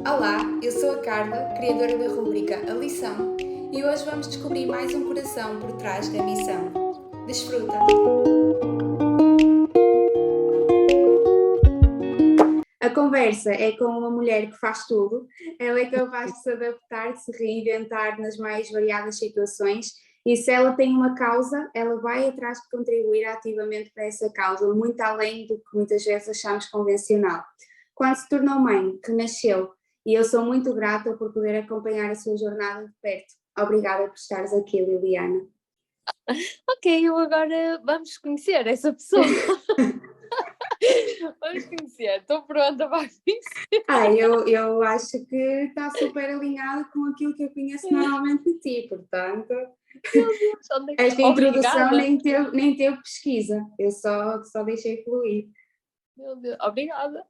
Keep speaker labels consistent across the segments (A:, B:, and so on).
A: Olá, eu sou a Carla, criadora da rubrica A Lição, e hoje vamos descobrir mais um coração por trás da missão. Desfruta! A conversa é com uma mulher que faz tudo. Ela é capaz de se adaptar, de se reinventar nas mais variadas situações, e se ela tem uma causa, ela vai atrás de contribuir ativamente para essa causa, muito além do que muitas vezes achamos convencional. Quando se tornou mãe, renasceu, e eu sou muito grata por poder acompanhar a sua jornada de perto. Obrigada por estares aqui, Liliana.
B: Ok, eu agora vamos conhecer essa pessoa. Vamos conhecer, estou pronta para conhecer.
A: Eu acho que está super alinhado com aquilo que eu conheço normalmente de ti, portanto.
B: Meu Deus, onde é que...
A: Esta introdução
B: Obrigada.
A: nem teve pesquisa, eu só deixei fluir.
B: Meu Deus, obrigada.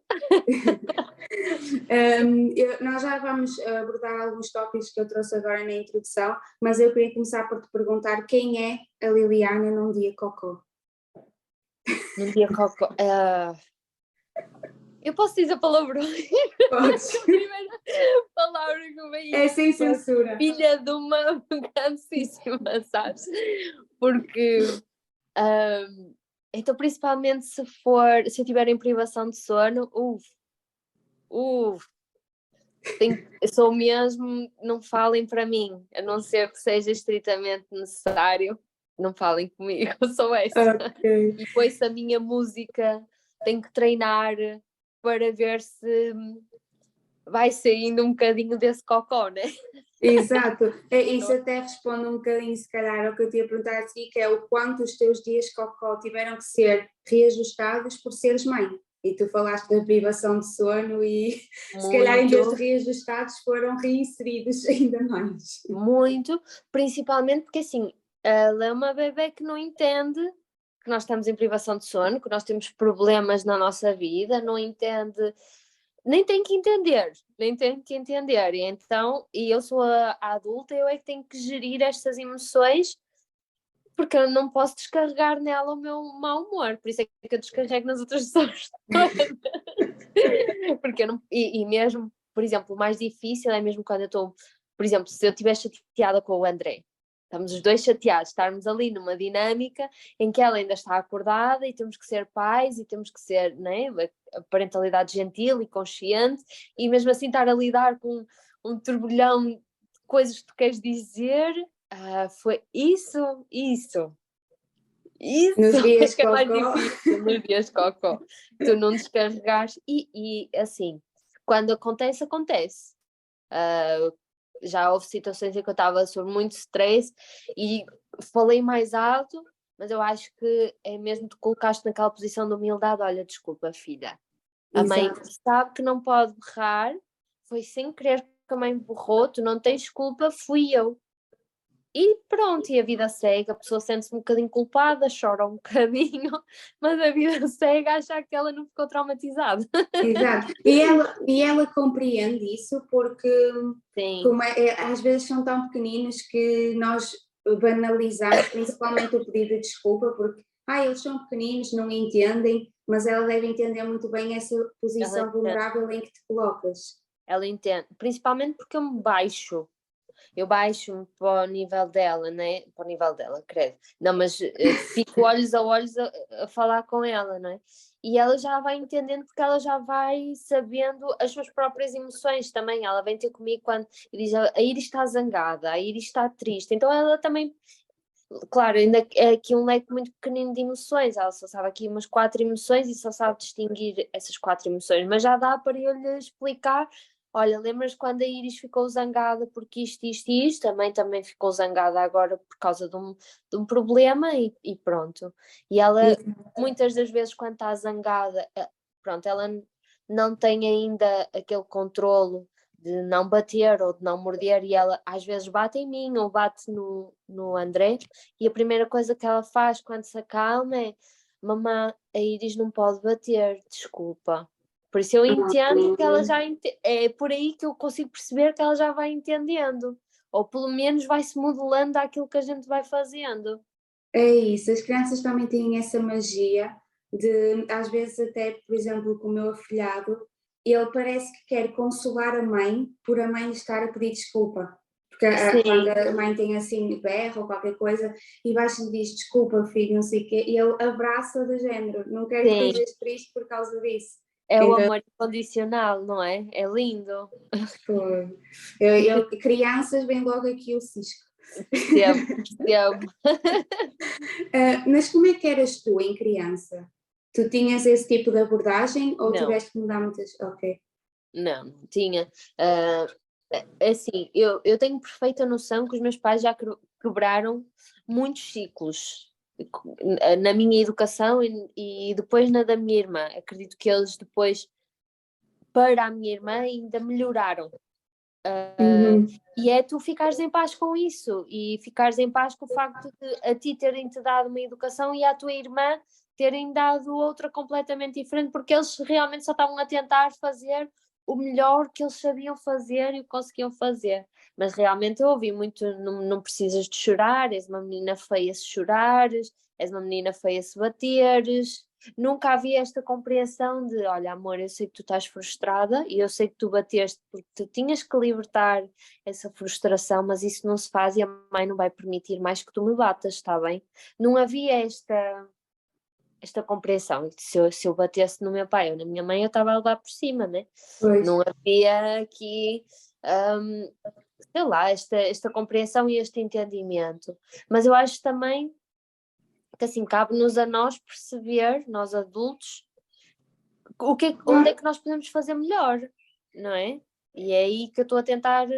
A: Nós já vamos abordar alguns tópicos que eu trouxe agora na introdução, mas eu queria começar por te perguntar quem é a Liliana num dia cocó.
B: Num dia cocó. Eu posso dizer palavrões?
A: Podes.
B: A primeira palavra que veio.
A: É sem censura.
B: Filha de uma grandíssima, sabes? Porque então principalmente se eu tiver em privação de sono, sou mesmo, não falem para mim, a não ser que seja estritamente necessário, não falem comigo, sou essa.
A: Okay.
B: E depois a minha música tenho que treinar para ver se vai saindo um bocadinho desse cocó, né?
A: Exato, isso até responde um bocadinho se calhar ao que eu te ia perguntar a ti, que é o quanto os teus dias cocó tiveram que ser reajustados por seres mãe. E tu falaste da privação de sono e se calhar em vez de reajustados foram reinseridos ainda mais.
B: Muito, principalmente porque assim, ela é uma bebé que não entende que nós estamos em privação de sono, que nós temos problemas na nossa vida, não entende, nem tem que entender, e então, e eu sou a adulta, eu é que tenho que gerir estas emoções, porque eu não posso descarregar nela o meu mau humor, por isso é que eu descarrego nas outras pessoas todas. Porque eu não, e mesmo, por exemplo, o mais difícil é mesmo quando eu estou, por exemplo, se eu estiver chateada com o André, estamos os dois chateados, estarmos ali numa dinâmica em que ela ainda está acordada e temos que ser pais e temos que ser, né, a parentalidade gentil e consciente, e mesmo assim estar a lidar com um turbilhão de coisas que tu queres dizer, foi isso.
A: Nos dias
B: É que é mais
A: cocó.
B: difícil nos dias cocó. Tu não descarregares e assim, quando acontece. Já houve situações em que eu estava sob muito stress e falei mais alto, mas eu acho que é mesmo te colocaste naquela posição de humildade. Olha, desculpa, filha. A mãe sabe que não pode berrar, foi sem querer que a mãe berrou, tu não tens culpa, fui eu. E pronto, e a vida segue, a pessoa sente-se um bocadinho culpada, chora um bocadinho, mas a vida segue a achar que ela não ficou traumatizada.
A: Exato, e ela compreende isso porque como às vezes são tão pequeninos que nós banalizamos, principalmente o pedido de desculpa, porque eles são pequeninos, não entendem, mas ela deve entender muito bem essa posição vulnerável em que te colocas.
B: Ela entende, principalmente porque eu baixo-me para o nível dela, né? Para o nível dela, credo. Não, mas fico olhos a olhos a falar com ela, não é? E ela já vai entendendo porque ela já vai sabendo as suas próprias emoções também. Ela vem ter comigo quando diz a Iris está zangada, a Iris está triste. Então ela também, claro, ainda é aqui um leque muito pequenino de emoções. Ela só sabe aqui umas 4 emoções e só sabe distinguir essas 4 emoções. Mas já dá para eu lhe explicar. Olha, lembras quando a Iris ficou zangada porque isto e isto? Também ficou zangada agora por causa de um problema e pronto. E ela, muitas das vezes, quando está zangada, pronto, ela não tem ainda aquele controlo de não bater ou de não morder, e ela às vezes bate em mim ou bate no André, e a primeira coisa que ela faz quando se acalma é: mamã, a Iris não pode bater, desculpa. Por isso eu entendo que ela já é por aí que eu consigo perceber que ela já vai entendendo, ou pelo menos vai-se modelando àquilo que a gente vai fazendo.
A: É isso, as crianças também têm essa magia de, às vezes até, por exemplo, com o meu afilhado, ele parece que quer consolar a mãe por a mãe estar a pedir desculpa. Porque quando
B: Sim,
A: a mãe tem assim berra ou qualquer coisa e baixa e diz desculpa filho, não sei o quê, e ele abraça do género, não quero que
B: sim.
A: estejas triste por causa disso.
B: É o
A: Então,
B: amor incondicional, não é? É lindo.
A: foi. Crianças vem logo aqui o cisco.
B: Percebo, percebo.
A: Mas como é que eras tu em criança? Tu tinhas esse tipo de abordagem ou
B: Não,
A: tiveste que mudar muitas? Ok.
B: não tinha. Ah, assim, eu tenho perfeita noção que os meus pais já quebraram muitos ciclos na minha educação e depois na da minha irmã. Acredito que eles depois, para a minha irmã, ainda melhoraram.
A: Uhum.
B: E é tu ficares em paz com isso e ficares em paz com o facto de a ti terem-te dado uma educação e à tua irmã terem dado outra completamente diferente, porque eles realmente só estavam a tentar fazer o melhor que eles sabiam fazer e o conseguiam fazer. Mas realmente eu ouvi muito: não precisas de chorar, és uma menina feia se chorares, és uma menina feia se bateres. Nunca havia esta compreensão de: olha, amor, eu sei que tu estás frustrada e eu sei que tu bateste porque tu tinhas que libertar essa frustração, mas isso não se faz e a mãe não vai permitir mais que tu me batas, está bem? Não havia esta compreensão. Se eu batesse no meu pai ou na minha mãe, eu estava a levar por cima, né?
A: Pois,
B: Não havia aqui, hum, sei lá, esta compreensão e este entendimento. Mas eu acho também que assim cabe-nos a nós perceber, nós adultos, onde é que nós podemos fazer melhor, não é? E é aí que eu estou a tentar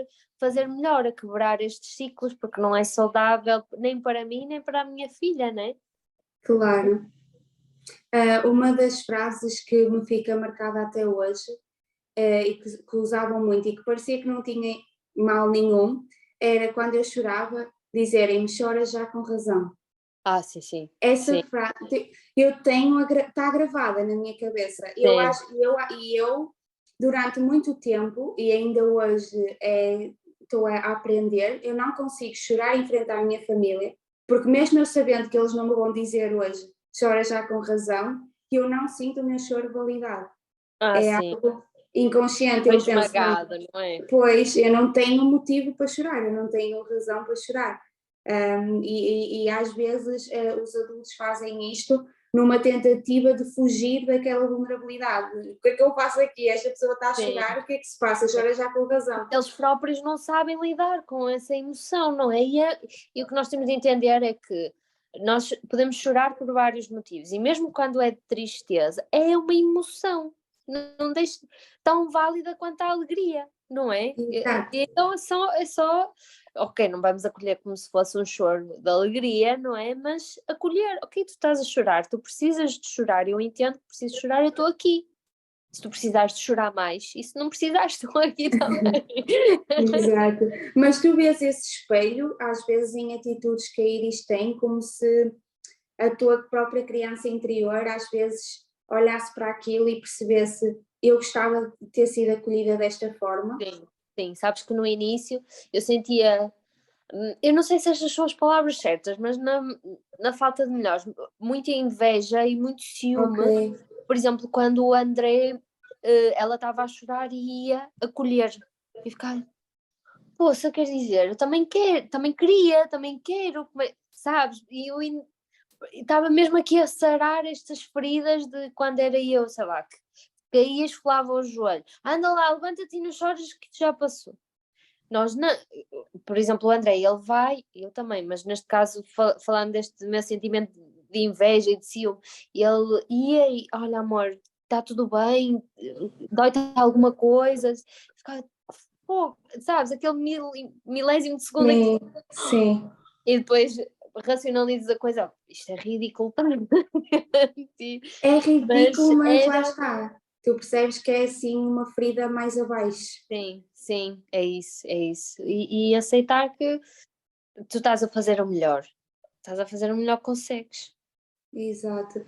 B: fazer melhor, a quebrar estes ciclos, porque não é saudável nem para mim, nem para a minha filha, não é?
A: claro. Uma das frases que me fica marcada até hoje e que usavam muito e que parecia que não tinha mal nenhum era quando eu chorava dizerem-me chora já com razão.
B: Ah, sim, sim,
A: Essa
B: sim,
A: frase eu tenho, está gravada na minha cabeça.
B: sim,
A: Eu durante muito tempo e ainda hoje estou a aprender, eu não consigo chorar em frente à minha família, porque mesmo eu sabendo que eles não me vão dizer hoje, chora já com razão, que eu não sinto o meu choro validado.
B: ah,
A: É
B: sim.
A: algo inconsciente,
B: Foi
A: eu penso, não,
B: esmagada, não é?
A: pois eu não tenho motivo para chorar, eu não tenho razão para chorar. E às vezes os adultos fazem isto numa tentativa de fugir daquela vulnerabilidade. O que é que eu faço aqui? Esta pessoa está a
B: Sim.
A: chorar, o que é que se passa? Chora já com razão.
B: Eles próprios não sabem lidar com essa emoção, não é? E o que nós temos de entender é que nós podemos chorar por vários motivos, e mesmo quando é de tristeza, é uma emoção, não deixa tão válida quanto a alegria, não é?
A: Exato.
B: Então é só, ok, não vamos acolher como se fosse um choro de alegria, não é? Mas acolher, ok, tu estás a chorar, tu precisas de chorar, eu entendo que precisas chorar, eu estou aqui. Se tu precisares de chorar mais, e se não precisares, estou aqui também.
A: Exato. Mas tu vês esse espelho, às vezes, em atitudes que a Iris tem, como se a tua própria criança interior, às vezes, olhasse para aquilo e percebesse: eu gostava de ter sido acolhida desta forma.
B: Sim, sim, sabes que no início eu sentia, eu não sei se estas são as palavras certas, mas na falta de melhores, muita inveja e muito
A: Ok.
B: ciúme. Por exemplo, quando o André, ela estava a chorar e ia acolher e ficava, poça, quer dizer, eu também quero, também queria, também quero, sabes? E eu estava mesmo aqui a sarar estas feridas de quando era eu, sei lá, que caía e esfolava o joelho. Anda lá, levanta-te e não chores que já passou. Nós, não, por exemplo, o André, ele vai, eu também, mas neste caso, falando deste meu sentimento de inveja e de ciúme, ele ia e, olha, amor, está tudo bem, dói-te alguma coisa, ficava, pô, sabes, aquele milésimo de segundo em que,
A: Sim, sim.
B: e depois racionalizas a coisa: "Oh, isto é ridículo também."
A: É
B: Mas
A: ridículo, mas lá
B: era,
A: está. Tu percebes que é assim uma ferida mais abaixo.
B: sim, sim, é isso, é isso. E aceitar que tu estás a fazer o melhor. Estás a fazer o melhor que consegues.
A: Exato.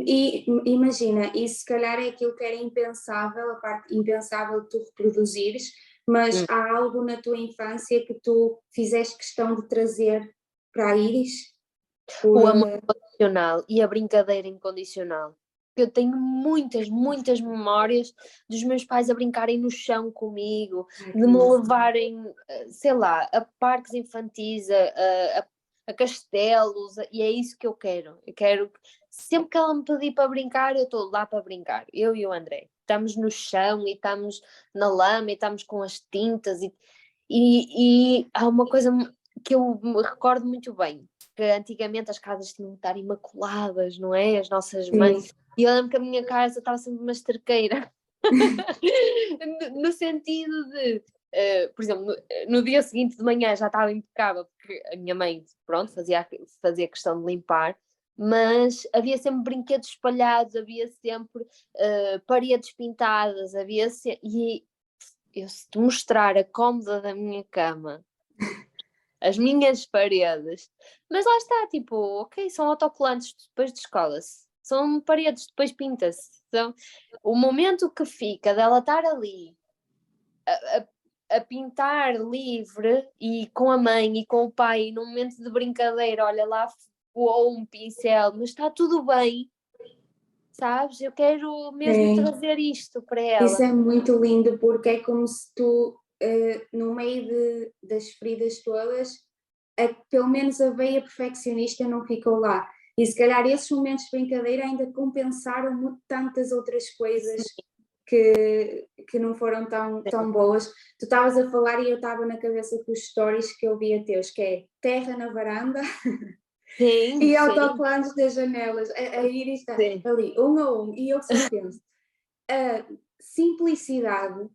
A: E imagina, isso se calhar é aquilo que era impensável, a parte impensável de tu reproduzires, mas
B: Hum.
A: há algo na tua infância que tu fizeste questão de trazer para a Iris? Por,
B: O amor incondicional e a brincadeira incondicional. porque eu tenho muitas memórias dos meus pais a brincarem no chão comigo, de me levarem, sei lá, a parques infantis, a castelos, e é isso que eu quero. Eu quero, sempre que ela me pedir para brincar, eu estou lá para brincar, eu e o André. Estamos no chão e estamos na lama e estamos com as tintas e há uma coisa que eu me recordo muito bem, que antigamente as casas tinham de estar imaculadas, não é? As nossas mães. E eu lembro que a minha casa estava sempre uma esterqueira. No sentido de, por exemplo, no dia seguinte de manhã já estava impecável, porque a minha mãe, pronto, fazia questão de limpar, mas havia sempre brinquedos espalhados, havia sempre paredes pintadas, e eu, se te mostrar a cômoda da minha cama, as minhas paredes, mas lá está, tipo, ok, são autocolantes depois de escola, são paredes, depois pinta-se. Então, o momento que fica dela estar ali a pintar livre e com a mãe e com o pai, num momento de brincadeira, olha lá, voou um pincel, mas está tudo bem, sabes? Eu quero mesmo trazer isto para ela.
A: Isso é muito lindo, porque é como se tu, no meio das feridas todas, pelo menos a veia perfeccionista não ficou lá. E se calhar esses momentos de brincadeira ainda compensaram tantas outras coisas que não foram tão boas. Tu estavas a falar e eu estava na cabeça com os stories que eu via teus, que é terra na varanda e autocolantes das janelas. A Iris está ali, um a um, e eu só penso, a simplicidade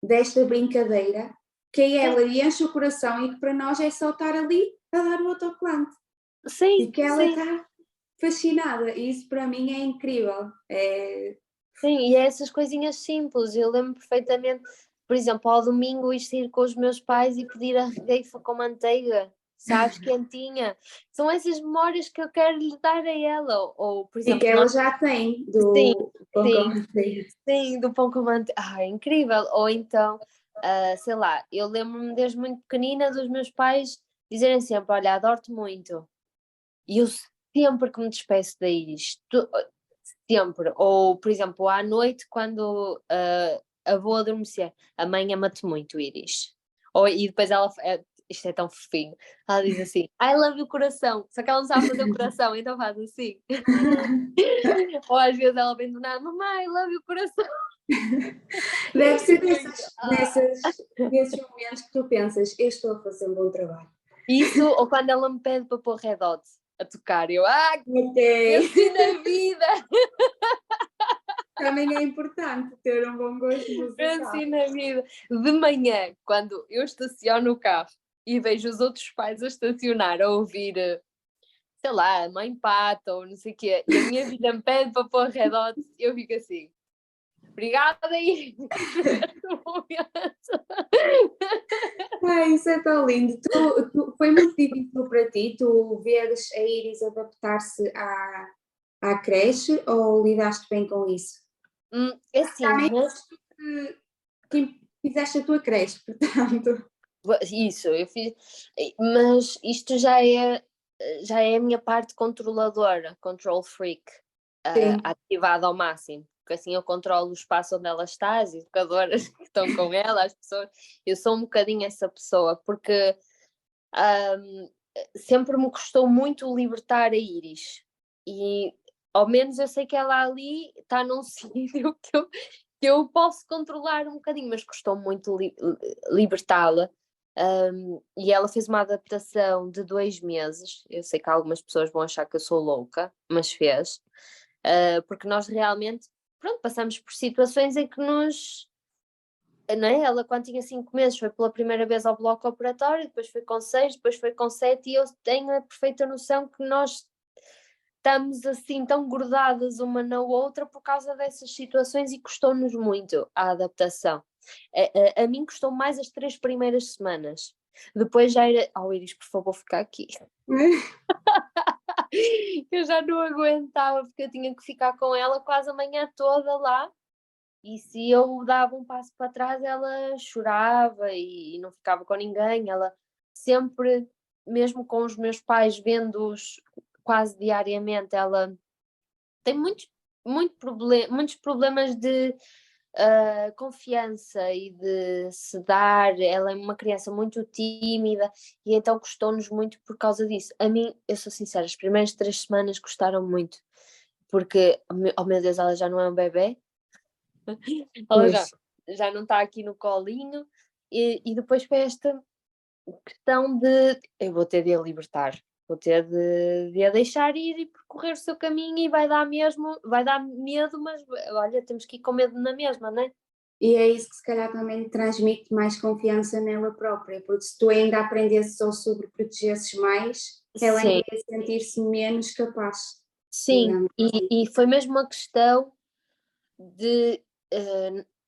A: desta brincadeira, que a ela lhe enche o coração e que para nós é só estar ali a dar o autocolante.
B: Sim,
A: e que ela está fascinada, e isso para mim é incrível.
B: Sim, e é essas coisinhas simples. Eu lembro perfeitamente, por exemplo, ao domingo ir com os meus pais e pedir a regueifa com manteiga, sabes, quentinha. São essas memórias que eu quero lhe dar a ela. Ou, por exemplo,
A: e que ela já tem do pão com manteiga.
B: Sim, do pão com manteiga. Ah, é incrível. Ou então, sei lá, eu lembro-me desde muito pequenina dos meus pais dizerem sempre: olha, adoro-te muito. E eu sempre que me despeço da Iris, sempre. Ou, por exemplo, à noite, quando vou adormecer, a mãe ama-te muito, Iris. E depois ela, isto é tão fofinho, ela diz assim, I love you coração, só que ela não sabe fazer o coração, então faz assim. Ou às vezes ela vem do nada, mamãe, I love you coração.
A: Deve ser nesses momentos que tu pensas, eu estou a fazer um bom trabalho.
B: Isso, ou quando ela me pede para pôr Red Hot a tocar, eu,
A: okay.
B: Venci na vida!
A: Também é importante ter um bom gosto musical.
B: Venci na vida. De manhã, quando eu estaciono o carro e vejo os outros pais a estacionar, a ouvir, sei lá, a Mãe Pata ou não sei o quê, e a minha vida me pede para pôr Red Hot, eu fico assim, obrigada aí.
A: Isso é tão lindo. Foi muito difícil para ti, tu veres a Iris adaptar-se à creche, ou lidaste bem com isso?
B: É assim, mas...
A: que fizeste a tua creche, portanto.
B: Isso, eu fiz, mas isto já é a minha parte controladora, control freak, ativada ao máximo, porque assim eu controlo o espaço onde ela está, as educadoras que estão com ela, as pessoas, eu sou um bocadinho essa pessoa, porque sempre me custou muito libertar a Iris, e ao menos eu sei que ela ali está num sítio que eu posso controlar um bocadinho, mas custou muito libertá-la. E ela fez uma adaptação de 2 meses. Eu sei que algumas pessoas vão achar que eu sou louca, mas fez. Porque nós realmente, pronto, passamos por situações em que não é? Ela, quando tinha 5 meses, foi pela primeira vez ao bloco operatório, depois foi com 6, depois foi com 7, e eu tenho a perfeita noção que nós estamos assim tão grudadas uma na outra por causa dessas situações, e custou-nos muito a adaptação. A mim custou mais as 3 primeiras semanas. Depois já era, Iris, por favor, fica aqui. Eu já não aguentava, porque eu tinha que ficar com ela quase a manhã toda lá, e se eu dava um passo para trás, ela chorava e não ficava com ninguém. Ela sempre, mesmo com os meus pais, vendo-os quase diariamente, ela tem muitos muitos problemas de confiança e de se dar. Ela é uma criança muito tímida e então custou-nos muito por causa disso. A mim, eu sou sincera, as primeiras 3 semanas custaram muito, porque, oh meu Deus, ela já não é um bebê, ela
A: Pois.
B: já não está aqui no colinho, e depois foi esta questão de eu vou ter de a libertar, vou ter de a deixar ir e percorrer o seu caminho, e vai dar medo, mas olha, temos que ir com medo na mesma, não é?
A: E é isso que se calhar também transmite mais confiança nela própria, porque se tu ainda aprendesses ou sobreprotegesses mais, ela ainda
B: Sim,
A: ia sentir-se menos capaz,
B: sim,
A: digamos assim.
B: e foi mesmo uma questão de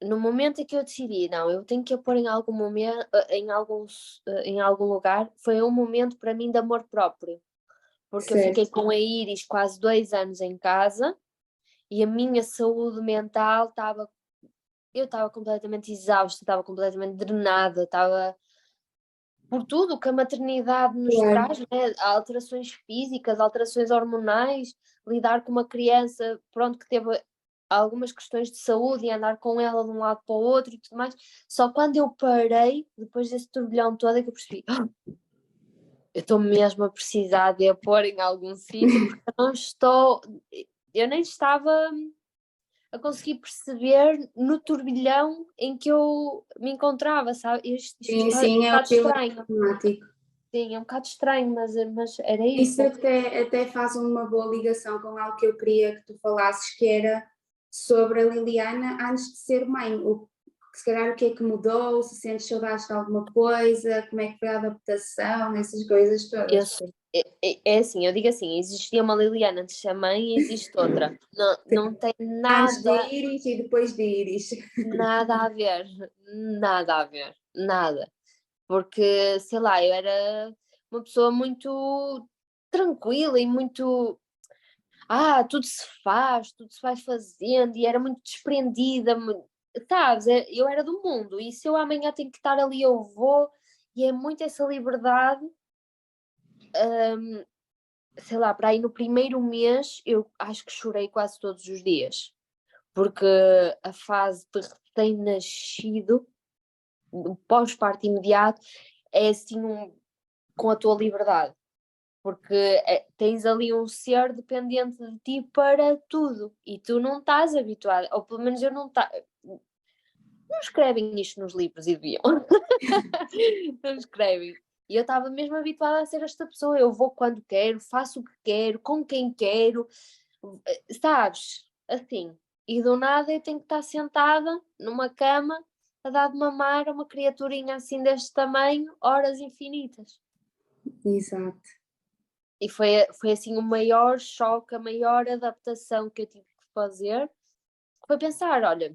B: no momento em que eu decidi, não, eu tenho que a pôr em algum momento, em algum lugar, foi um momento para mim de amor próprio, porque eu fiquei
A: Certo,
B: com a Iris quase 2 anos em casa e a minha saúde mental eu estava completamente exausta, estava completamente drenada, estava por tudo o que a maternidade nos
A: claro.
B: traz, né? Alterações físicas, alterações hormonais, lidar com uma criança, pronto, que teve algumas questões de saúde e andar com ela de um lado para o outro e tudo mais. Só quando eu parei, depois desse turbilhão todo, é que eu percebi, eu estou mesmo a precisar de a pôr em algum sítio, porque eu nem estava a conseguir perceber no turbilhão em que eu me encontrava, sabe? Isto
A: Sim,
B: é um
A: sim, é o
B: bocado
A: piloto
B: estranho.
A: automático.
B: Sim, é um bocado estranho, mas era
A: Isso
B: isso.
A: até faz uma boa ligação com algo que eu queria que tu falasses, que era sobre a Liliana antes de ser mãe. Se calhar o que é que mudou, se sentes saudades de alguma coisa, como é que foi a adaptação, essas coisas
B: Eu,
A: todas.
B: é assim, eu digo assim, existia uma Liliana antes de ser mãe e existe outra. Não, não tem
A: Antes de
B: nada,
A: Iris e depois de Iris.
B: nada a ver, nada a ver, nada. Porque, sei lá, eu era uma pessoa muito tranquila e muito tudo se faz, tudo se vai fazendo, e era muito desprendida, sabes? Eu era do mundo, e se eu amanhã tenho que estar ali, eu vou, e é muito essa liberdade. hum, Sei lá, para aí no primeiro mês eu acho que chorei quase todos os dias, porque a fase de recém-nascido, o pós-parto imediato, é assim com a tua liberdade, porque tens ali um ser dependente de ti para tudo e tu não estás habituado, ou pelo menos eu não tá, não escrevem isto nos livros e deviam, não escrevem. E eu estava mesmo habituada a ser esta pessoa, eu vou quando quero, faço o que quero, com quem quero, sabes? Assim. E do nada eu tenho que estar sentada numa cama a dar de mamar a uma criaturinha assim deste tamanho, horas infinitas.
A: Exato.
B: E foi assim o maior choque, a maior adaptação que eu tive que fazer. Foi pensar, olha,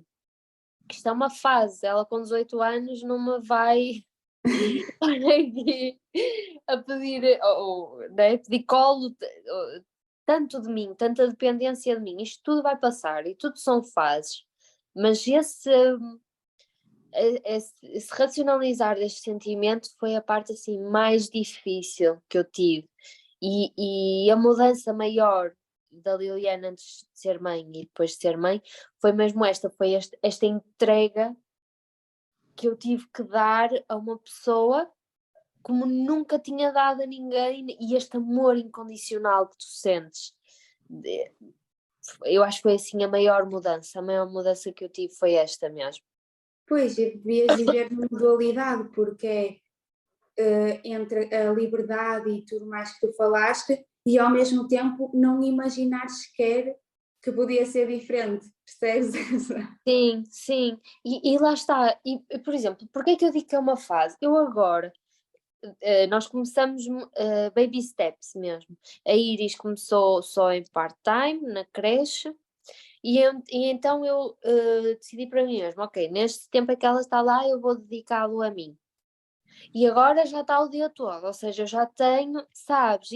B: isto é uma fase, ela com 18 anos não me vai aqui a pedir, né, pedir colo, tanto de mim, tanta dependência de mim. Isto tudo vai passar e tudo são fases. Mas esse racionalizar deste sentimento foi a parte assim mais difícil que eu tive. E a mudança maior da Liliana antes de ser mãe e depois de ser mãe foi mesmo foi esta entrega que eu tive que dar a uma pessoa como nunca tinha dado a ninguém, e este amor incondicional que tu sentes. Eu acho que foi assim a maior mudança que eu tive foi esta mesmo.
A: Pois, e devias viver numa dualidade, porque é entre a liberdade e tudo mais que tu falaste, e ao mesmo tempo não imaginar sequer que podia ser diferente, percebes?
B: Sim, sim, e lá está, e por exemplo, porque é que eu digo que é uma fase? Eu agora, nós começamos baby steps mesmo, a Iris começou só em part-time, na creche, e então eu decidi para mim mesmo, ok, neste tempo em que ela está lá eu vou dedicá-lo a mim. E agora já está o dia todo, ou seja, eu já tenho, sabes,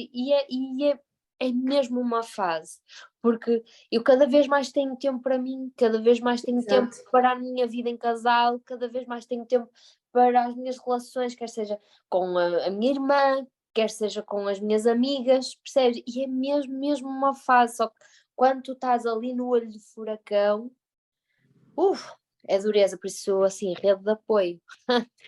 B: é mesmo uma fase, porque eu cada vez mais tenho tempo para mim, cada vez mais tenho tempo
A: Exato.
B: para a minha vida em casal, cada vez mais tenho tempo para as minhas relações, quer seja com a minha irmã, quer seja com as minhas amigas, percebes? E é mesmo uma fase, só que quando tu estás ali no olho do furacão, é dureza, por isso assim, rede de apoio.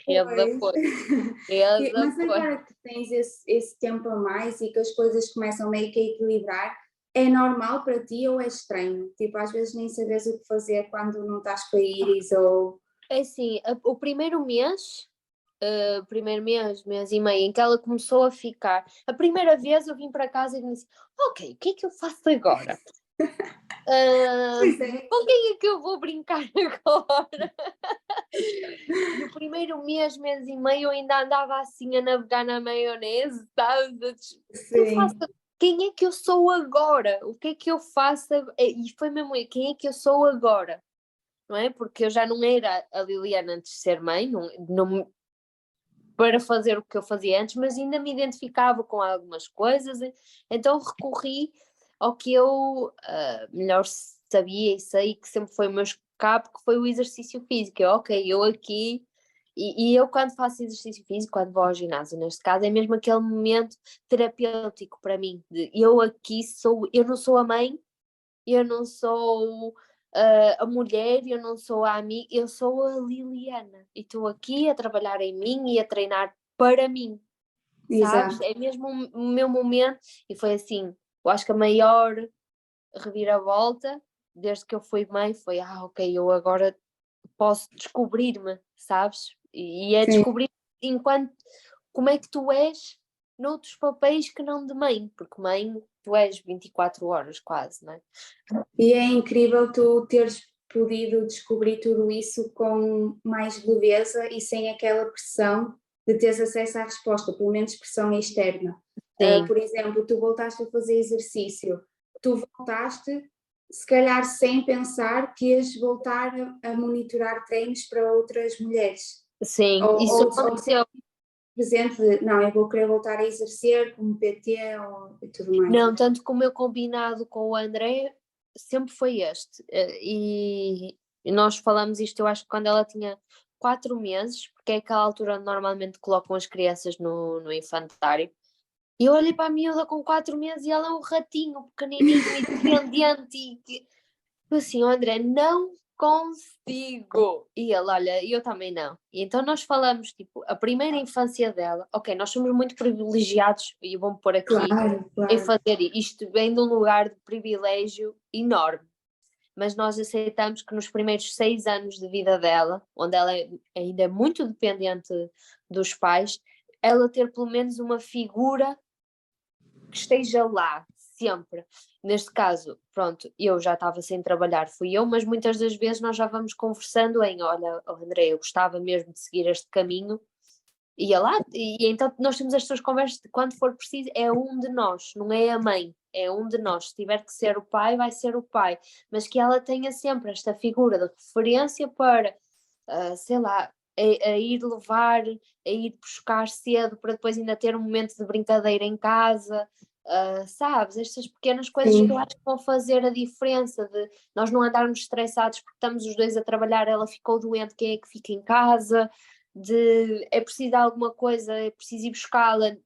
B: Rede de
A: Pois.
B: apoio. Rede de
A: Mas
B: apoio.
A: agora que tens esse tempo a mais e que as coisas começam meio que a equilibrar, é normal para ti ou é estranho? Tipo, às vezes nem sabes o que fazer quando não estás com a Iris ou...
B: É assim, o primeiro mês e meio em que ela começou a ficar, a primeira vez eu vim para casa e disse, ok, o que é que eu faço agora?
A: Pois é.
B: Com quem é que eu vou brincar agora? No primeiro mês e meio eu ainda andava assim a navegar na maionese, sabes? Eu faço,
A: Sim,
B: quem é que eu sou agora? O que é que eu faço? E foi mesmo, quem é que eu sou agora? Não é? Porque eu já não era a Liliana antes de ser mãe, não, para fazer o que eu fazia antes, mas ainda me identificava com algumas coisas, então recorri ao que eu melhor sabia e sei que sempre foi o meu escape, que foi o exercício físico. Ok, eu aqui, e eu quando faço exercício físico, quando vou ao ginásio, neste caso, é mesmo aquele momento terapêutico para mim, de eu aqui sou, eu não sou a mãe, eu não sou a mulher, eu não sou a amiga, eu sou a Liliana e estou aqui a trabalhar em mim e a treinar para mim, sabes?
A: exato.
B: É mesmo o meu momento e foi assim, eu acho que a maior reviravolta desde que eu fui mãe foi, ok, eu agora posso descobrir-me, sabes? E é
A: Sim.
B: descobrir enquanto como é que tu és noutros papéis que não de mãe, porque mãe tu és 24 horas quase, não é?
A: E é incrível tu teres podido descobrir tudo isso com mais leveza e sem aquela pressão de teres acesso à resposta, pelo menos pressão externa.
B: Sim.
A: Por exemplo, tu voltaste a fazer exercício, tu voltaste, se calhar sem pensar que ias voltar a monitorar treinos para outras mulheres.
B: Sim,
A: Ou,
B: isso
A: ou, ou sempre
B: aconteceu.
A: presente de, não, eu vou querer voltar a exercer como PT e tudo mais.
B: Não, tanto como eu combinado com o André, sempre foi este. E nós falamos isto, eu acho que quando ela tinha 4 meses, porque é aquela altura onde normalmente colocam as crianças no infantário. E eu olhei para a miúda com 4 meses e ela é um ratinho pequenininho e dependente. Eu assim, "Oh, André, não consigo." E ele, olha, eu também não. E então nós falamos, tipo, a primeira infância dela, ok, nós somos muito privilegiados, e vou-me pôr aqui,
A: Claro,
B: em
A: claro.
B: fazer isto vem de um lugar de privilégio enorme. Mas nós aceitamos que nos primeiros 6 anos de vida dela, onde ela ainda é muito dependente dos pais, ela ter pelo menos uma figura que esteja lá, sempre. Neste caso, pronto, eu já estava sem trabalhar, fui eu, mas muitas das vezes nós já vamos conversando em, olha, oh, André, eu gostava mesmo de seguir este caminho, ia lá, e então nós temos estas conversas de quando for preciso, é um de nós, não é a mãe, é um de nós. Se tiver que ser o pai, vai ser o pai, mas que ela tenha sempre esta figura de referência para, sei lá, a ir levar, a ir buscar cedo para depois ainda ter um momento de brincadeira em casa. Sabes, estas pequenas coisas que eu
A: Sim.
B: acho que vão fazer a diferença de nós não andarmos estressados porque estamos os dois a trabalhar, ela ficou doente, quem é que fica em casa, de é preciso de alguma coisa, é preciso ir buscá-la,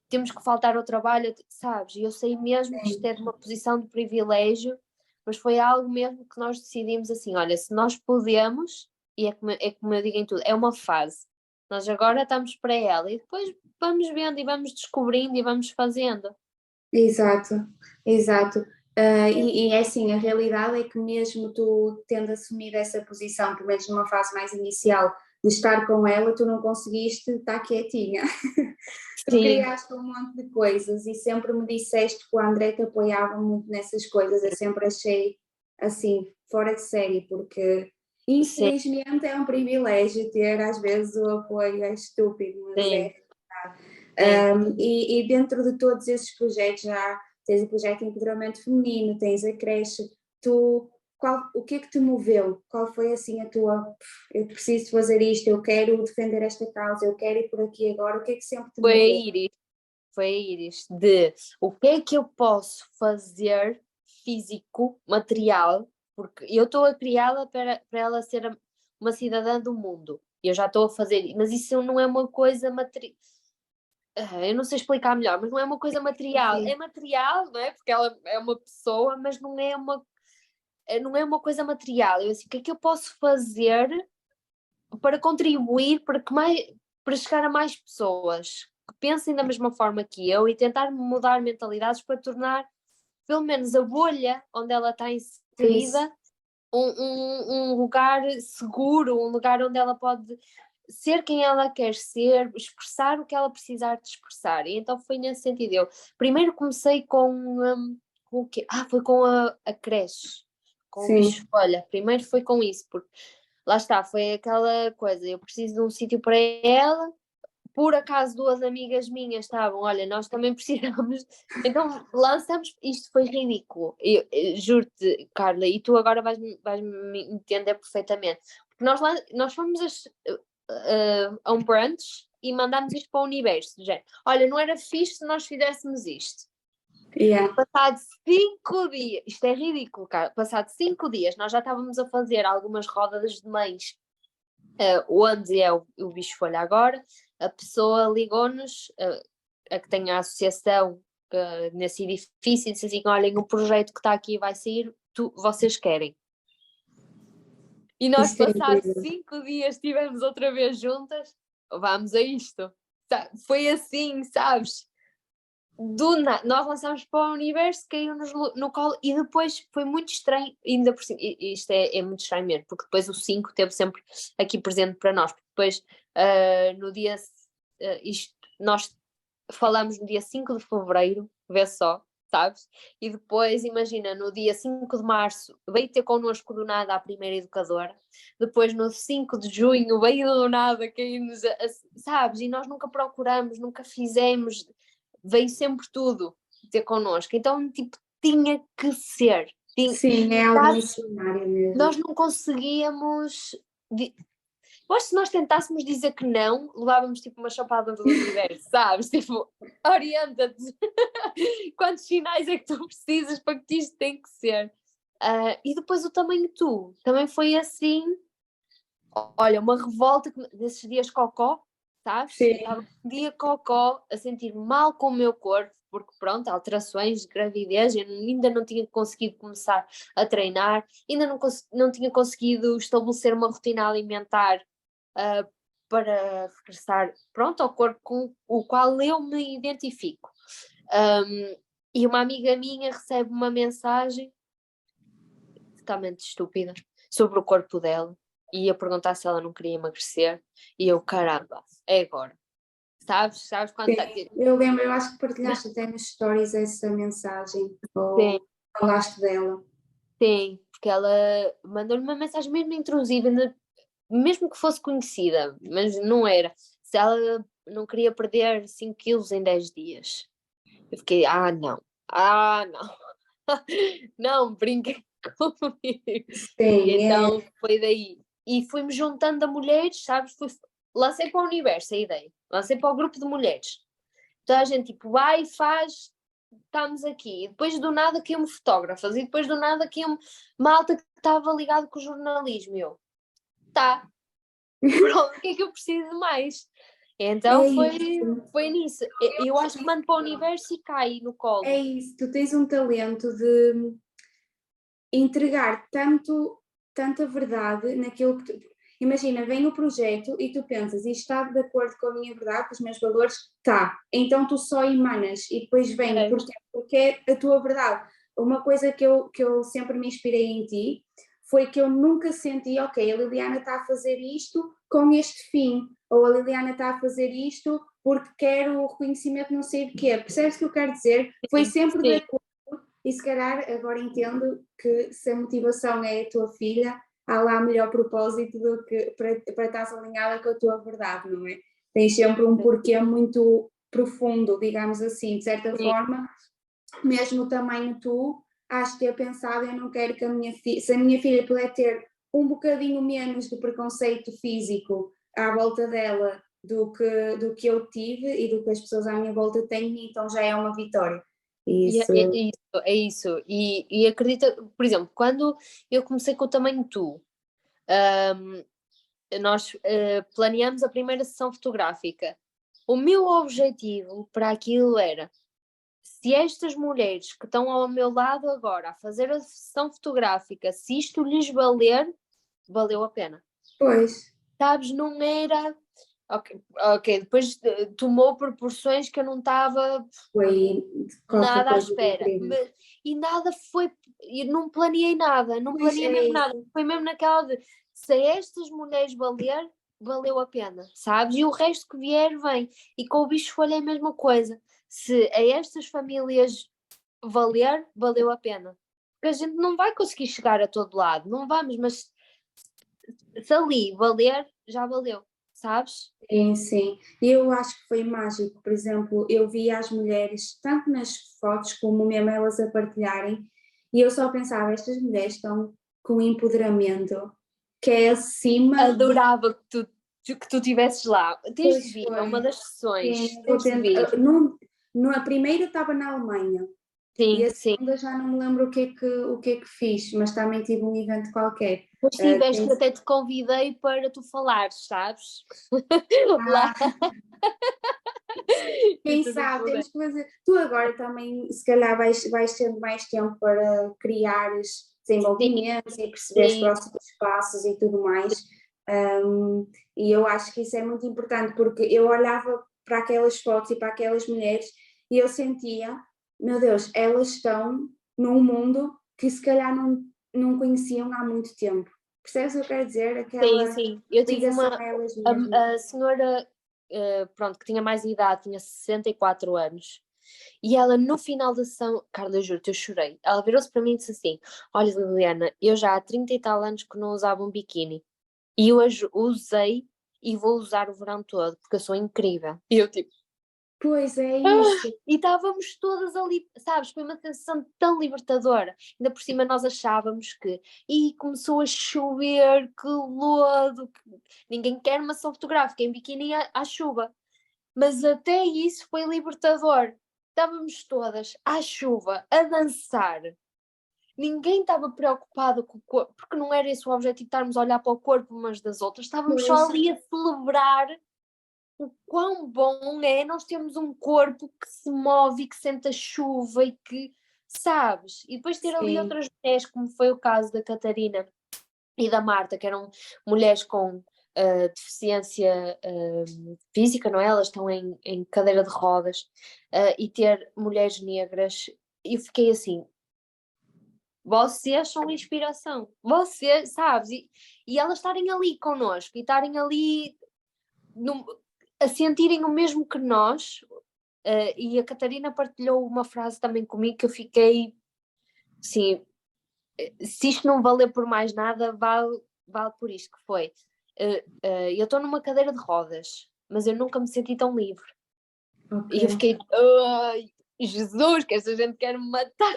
B: temos que faltar ao trabalho, sabes? E eu sei mesmo que isto é de uma posição de privilégio, mas foi algo mesmo que nós decidimos assim, olha, se nós podemos, e é como eu digo em tudo, é uma fase. Nós agora estamos para ela e depois vamos vendo e vamos descobrindo e vamos fazendo.
A: Exato, exato. E é assim, a realidade é que mesmo tu tendo assumido essa posição, pelo menos numa fase mais inicial, de estar com ela, tu não conseguiste estar quietinha. Tu
B: Sim,
A: criaste um monte de coisas e sempre me disseste que o André te apoiava muito nessas coisas. Eu sempre achei assim, fora de série, porque
B: sim,
A: infelizmente é um privilégio ter às vezes o apoio, é estúpido, mas
B: sim,
A: é.
B: sim.
A: E dentro de todos esses projetos já tens o projeto de empoderamento feminino, tens a creche, o que é que te moveu? Qual foi assim a tua, eu preciso fazer isto, eu quero defender esta causa, eu quero ir por aqui agora, o que é que sempre te
B: Foi a
A: moveu?
B: Iris, foi a Iris, de o que é que eu posso fazer físico, material, porque eu estou a criá-la para ela ser uma cidadã do mundo. Eu já estou a fazer, mas isso não é uma coisa material. eu não sei explicar melhor, mas não é uma coisa material.
A: Sim.
B: É material, não é? Porque ela é uma pessoa, mas não é uma coisa material. Eu assim, o que é que eu posso fazer para contribuir para chegar a mais pessoas que pensem da mesma forma que eu e tentar mudar mentalidades para tornar pelo menos a bolha onde ela está inserida um lugar seguro, um lugar onde ela pode ser quem ela quer ser, expressar o que ela precisar de expressar. E então foi nesse sentido. Eu primeiro comecei com o quê? Foi com a creche, com o bicho
A: Sim.
B: folha. Primeiro foi com isso, porque lá está, foi aquela coisa, eu preciso de um sítio para ela, por acaso duas amigas minhas estavam, olha, nós também precisamos, então lançamos, isto foi ridículo, eu juro-te, Carla, e tu agora vais-me entender perfeitamente, porque nós fomos a um brunch e mandámos isto para o universo, já. Olha, não era fixe se nós fizéssemos isto.
A: Yeah.
B: Passado 5 dias, isto é ridículo, cara. Passado 5 dias, nós já estávamos a fazer algumas rodas de mães, onde é o bicho folha agora. A pessoa ligou-nos, a que tem a associação nesse edifício, e disse assim: olhem, o projeto que está aqui vai sair, vocês querem. E nós,
A: Isso é
B: passados
A: incrível.
B: 5 dias, estivemos outra vez juntas. Vamos a isto. Foi assim, sabes? Nós lançámos para o universo, caiu-nos no colo e depois foi muito estranho, ainda por cima, isto é muito estranho mesmo, porque depois o 5 esteve sempre aqui presente para nós, porque depois no dia, nós falamos no dia 5 de fevereiro, vê só, sabes? E depois, imagina, no dia 5 de março veio ter connosco do nada a primeira educadora, depois no 5 de junho veio do nada caiu-nos, sabes? E nós nunca procuramos, nunca fizemos, veio sempre tudo ter connosco, então tipo, tinha que ser.
A: Sim, é algo
B: Sabes?
A: missionário mesmo.
B: Nós não conseguíamos. Eu acho que se nós tentássemos dizer que não, levávamos tipo uma chapada do universo, sabes? Tipo, orienta-te. Quantos sinais é que tu precisas para que isto tem que ser? E depois o tamanho tu. Também foi assim, olha, uma revolta desses dias cocó, sabes? Eu
A: Sim.
B: estava um dia cocó a sentir-me mal com o meu corpo, porque pronto, alterações de gravidez, eu ainda não tinha conseguido começar a treinar, ainda não tinha conseguido estabelecer uma rotina alimentar para regressar, pronto, ao corpo com o qual eu me identifico. E uma amiga minha recebe uma mensagem totalmente estúpida sobre o corpo dela e ia perguntar se ela não queria emagrecer e eu, caramba, é agora. Sabes quando
A: Sim. Eu lembro, eu acho que partilhaste até nas stories essa mensagem,
B: Sim,
A: ou falaste dela.
B: sim, porque ela mandou-lhe uma mensagem mesmo intrusiva, mesmo que fosse conhecida, mas não era. Se ela não queria perder 5 quilos em 10 dias. Eu fiquei, não, não, não, brinquem comigo. E
A: Sim,
B: então foi daí. E fui-me juntando a mulheres, sabes? Lancei para o universo a ideia, lancei para o grupo de mulheres. Então a gente tipo vai e faz, estamos aqui. E depois do nada que iam fotógrafas, e depois do nada que iam malta que estava ligado com o jornalismo. E eu, tá, pronto, o que é que eu preciso de mais? Então
A: é
B: foi,
A: isso.
B: foi nisso. Eu acho que mando para o universo e cai no
A: É
B: colo.
A: isso. Tu tens um talento de entregar tanta verdade naquilo que tu... Imagina, vem o projeto e tu pensas, isto está de acordo com a minha verdade, com os meus valores? Tá. Então tu só emanas e depois vem, porque é a tua verdade. Uma coisa que eu sempre me inspirei em ti foi que eu nunca senti, ok, a Liliana está a fazer isto com este fim, ou a Liliana está a fazer isto porque quer o reconhecimento não sei de quê. Percebes o que eu quero dizer? Foi sempre de
B: Sim,
A: acordo. E se calhar agora entendo que se a motivação é a tua filha, há lá melhor propósito do que para estás alinhada com a tua verdade, não é? Tens sempre um porquê muito profundo, digamos assim, de certa
B: sim,
A: forma, mesmo tamanho tu, acho que ter pensado, eu não quero que a minha filha, se a minha filha puder ter um bocadinho menos de preconceito físico à volta dela do que eu tive e do que as pessoas à minha volta têm, então já é uma vitória.
B: e
A: Isso.
B: é isso, é isso. E acredita, por exemplo, quando eu comecei com o tamanho tu, nós planeamos a primeira sessão fotográfica O meu objetivo para aquilo era, se estas mulheres que estão ao meu lado agora a fazer a sessão fotográfica, se isto lhes valer, valeu a pena.
A: Pois.
B: Sabes, não era... Ok, depois tomou proporções que eu não estava
A: Foi qualquer
B: nada à
A: coisa de
B: espera.
A: incrível.
B: E nada foi... Eu não planeei nada, não
A: Pois
B: planeei
A: é
B: mesmo nada.
A: isso.
B: Foi mesmo naquela de, se a estas mulheres valer, valeu a pena, sabes? E o resto que vier, vem. E com o bicho folha é a mesma coisa. Se a estas famílias valer, valeu a pena. Porque a gente não vai conseguir chegar a todo lado, não vamos, mas se ali valer, já valeu, sabes?
A: Sim, sim. E eu acho que foi mágico. Por exemplo, eu vi as mulheres, tanto nas fotos como mesmo elas a partilharem, e eu só pensava, estas mulheres estão com um empoderamento que é acima de...
B: Adorava que tu estivesses lá. Tens de
A: Pois
B: vir a uma
A: foi.
B: das sessões,
A: Sim, vou
B: tens de vir.
A: tentar. A primeira estava na Alemanha e
B: Sim,
A: a
B: sim.
A: segunda já não me lembro o que é que fiz, mas também tive um evento qualquer.
B: Mas tiveste
A: Tem-
B: que até te convidei para tu falares, sabes? Lá.
A: Ah,
B: E
A: quem
B: tu não
A: sabe, temos
B: pudeste.
A: que fazer. Tu agora também, se calhar, vais tendo mais tempo para criares
B: Sim,
A: desenvolvimentos e perceber os
B: sim.
A: próximos passos e tudo mais. E eu acho que isso é muito importante, porque eu olhava para aquelas fotos e para aquelas mulheres e eu sentia, meu Deus, elas estão num mundo que se calhar não conheciam há muito tempo. Percebes o que eu quero dizer?
B: Sim,
A: Aquela
B: sim. Eu tive
A: ligação
B: uma.
A: a elas mesmas.
B: A senhora, pronto, que tinha mais idade, tinha 64 anos. E ela, no final da sessão, Carla, eu juro-te, eu chorei. Ela virou-se para mim e disse assim: Olha, Liliana, eu já há 30 e tal anos que não usava um biquíni. E hoje usei e vou usar o verão todo, porque eu sou incrível. E eu tipo.
A: Pois é isso.
B: E estávamos todas ali, sabes? Foi uma sensação tão libertadora. Ainda por cima nós achávamos que. E começou a chover, que lodo. Ninguém quer uma sessão fotográfica em biquíni à chuva. Mas até isso foi libertador. Estávamos todas à chuva, a dançar. Ninguém estava preocupado com o corpo, porque não era esse o objetivo de estarmos a olhar para o corpo umas das outras. Estávamos
A: Pois,
B: só ali a celebrar o quão bom é nós termos um corpo que se move e que sente a chuva e que, sabes? E depois ter ali
A: sim.
B: outras mulheres, como foi o caso da Catarina e da Marta, que eram mulheres com deficiência física, não é? Elas estão em cadeira de rodas, e ter mulheres negras, eu fiquei assim, vocês são inspiração, vocês, sabes? E elas estarem ali connosco e estarem ali no, a sentirem o mesmo que nós, e a Catarina partilhou uma frase também comigo que eu fiquei assim, se isto não valer por mais nada, vale por isto que foi. Eu estou numa cadeira de rodas, mas eu nunca me senti tão livre.
A: Ok.
B: E eu fiquei, ai, Jesus, que esta gente quer me matar.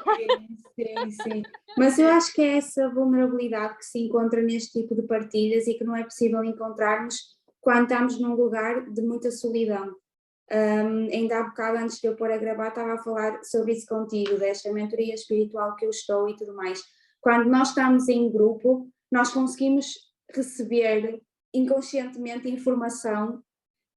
A: Sim, sim. Mas eu acho que é essa vulnerabilidade que se encontra neste tipo de partilhas e que não é possível encontrarmos quando estamos num lugar de muita solidão. Ainda há bocado, antes de eu pôr a gravar, estava a falar sobre isso contigo, desta mentoria espiritual que eu estou e tudo mais. Quando nós estamos em grupo, nós conseguimos receber inconscientemente informação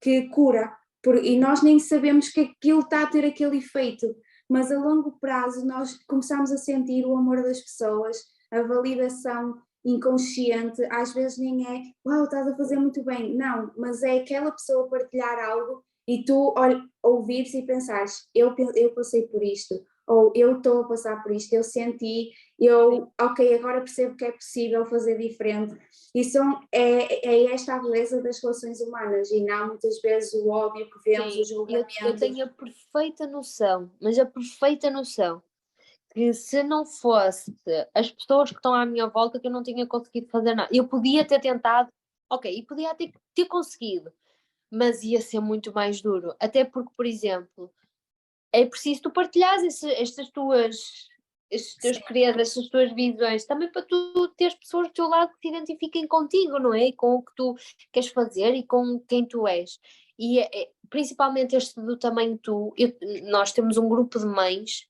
A: que cura, e nós nem sabemos que aquilo está a ter aquele efeito, mas a longo prazo nós começamos a sentir o amor das pessoas, a validação inconsciente, às vezes nem é, uau, estás a fazer muito bem, não, mas é aquela pessoa partilhar algo e tu ouvires e pensares, eu passei por isto, ou eu estou a passar por isto, eu senti, ok, agora percebo que é possível fazer diferente. É esta a beleza das relações humanas e não muitas vezes o óbvio que vemos, o
B: Sim, eu
A: julgamento.
B: tenho a perfeita noção, mas a perfeita noção que se não fosse as pessoas que estão à minha volta, que eu não tinha conseguido fazer nada. Eu podia ter tentado, ok, e podia ter conseguido, mas ia ser muito mais duro. Até porque, por exemplo, é preciso tu partilhares estes teus credos, estas tuas visões, também para tu teres pessoas do teu lado que te identifiquem contigo, não é? E com o que tu queres fazer e com quem tu és. E principalmente este do tamanho tu, nós temos um grupo de mães,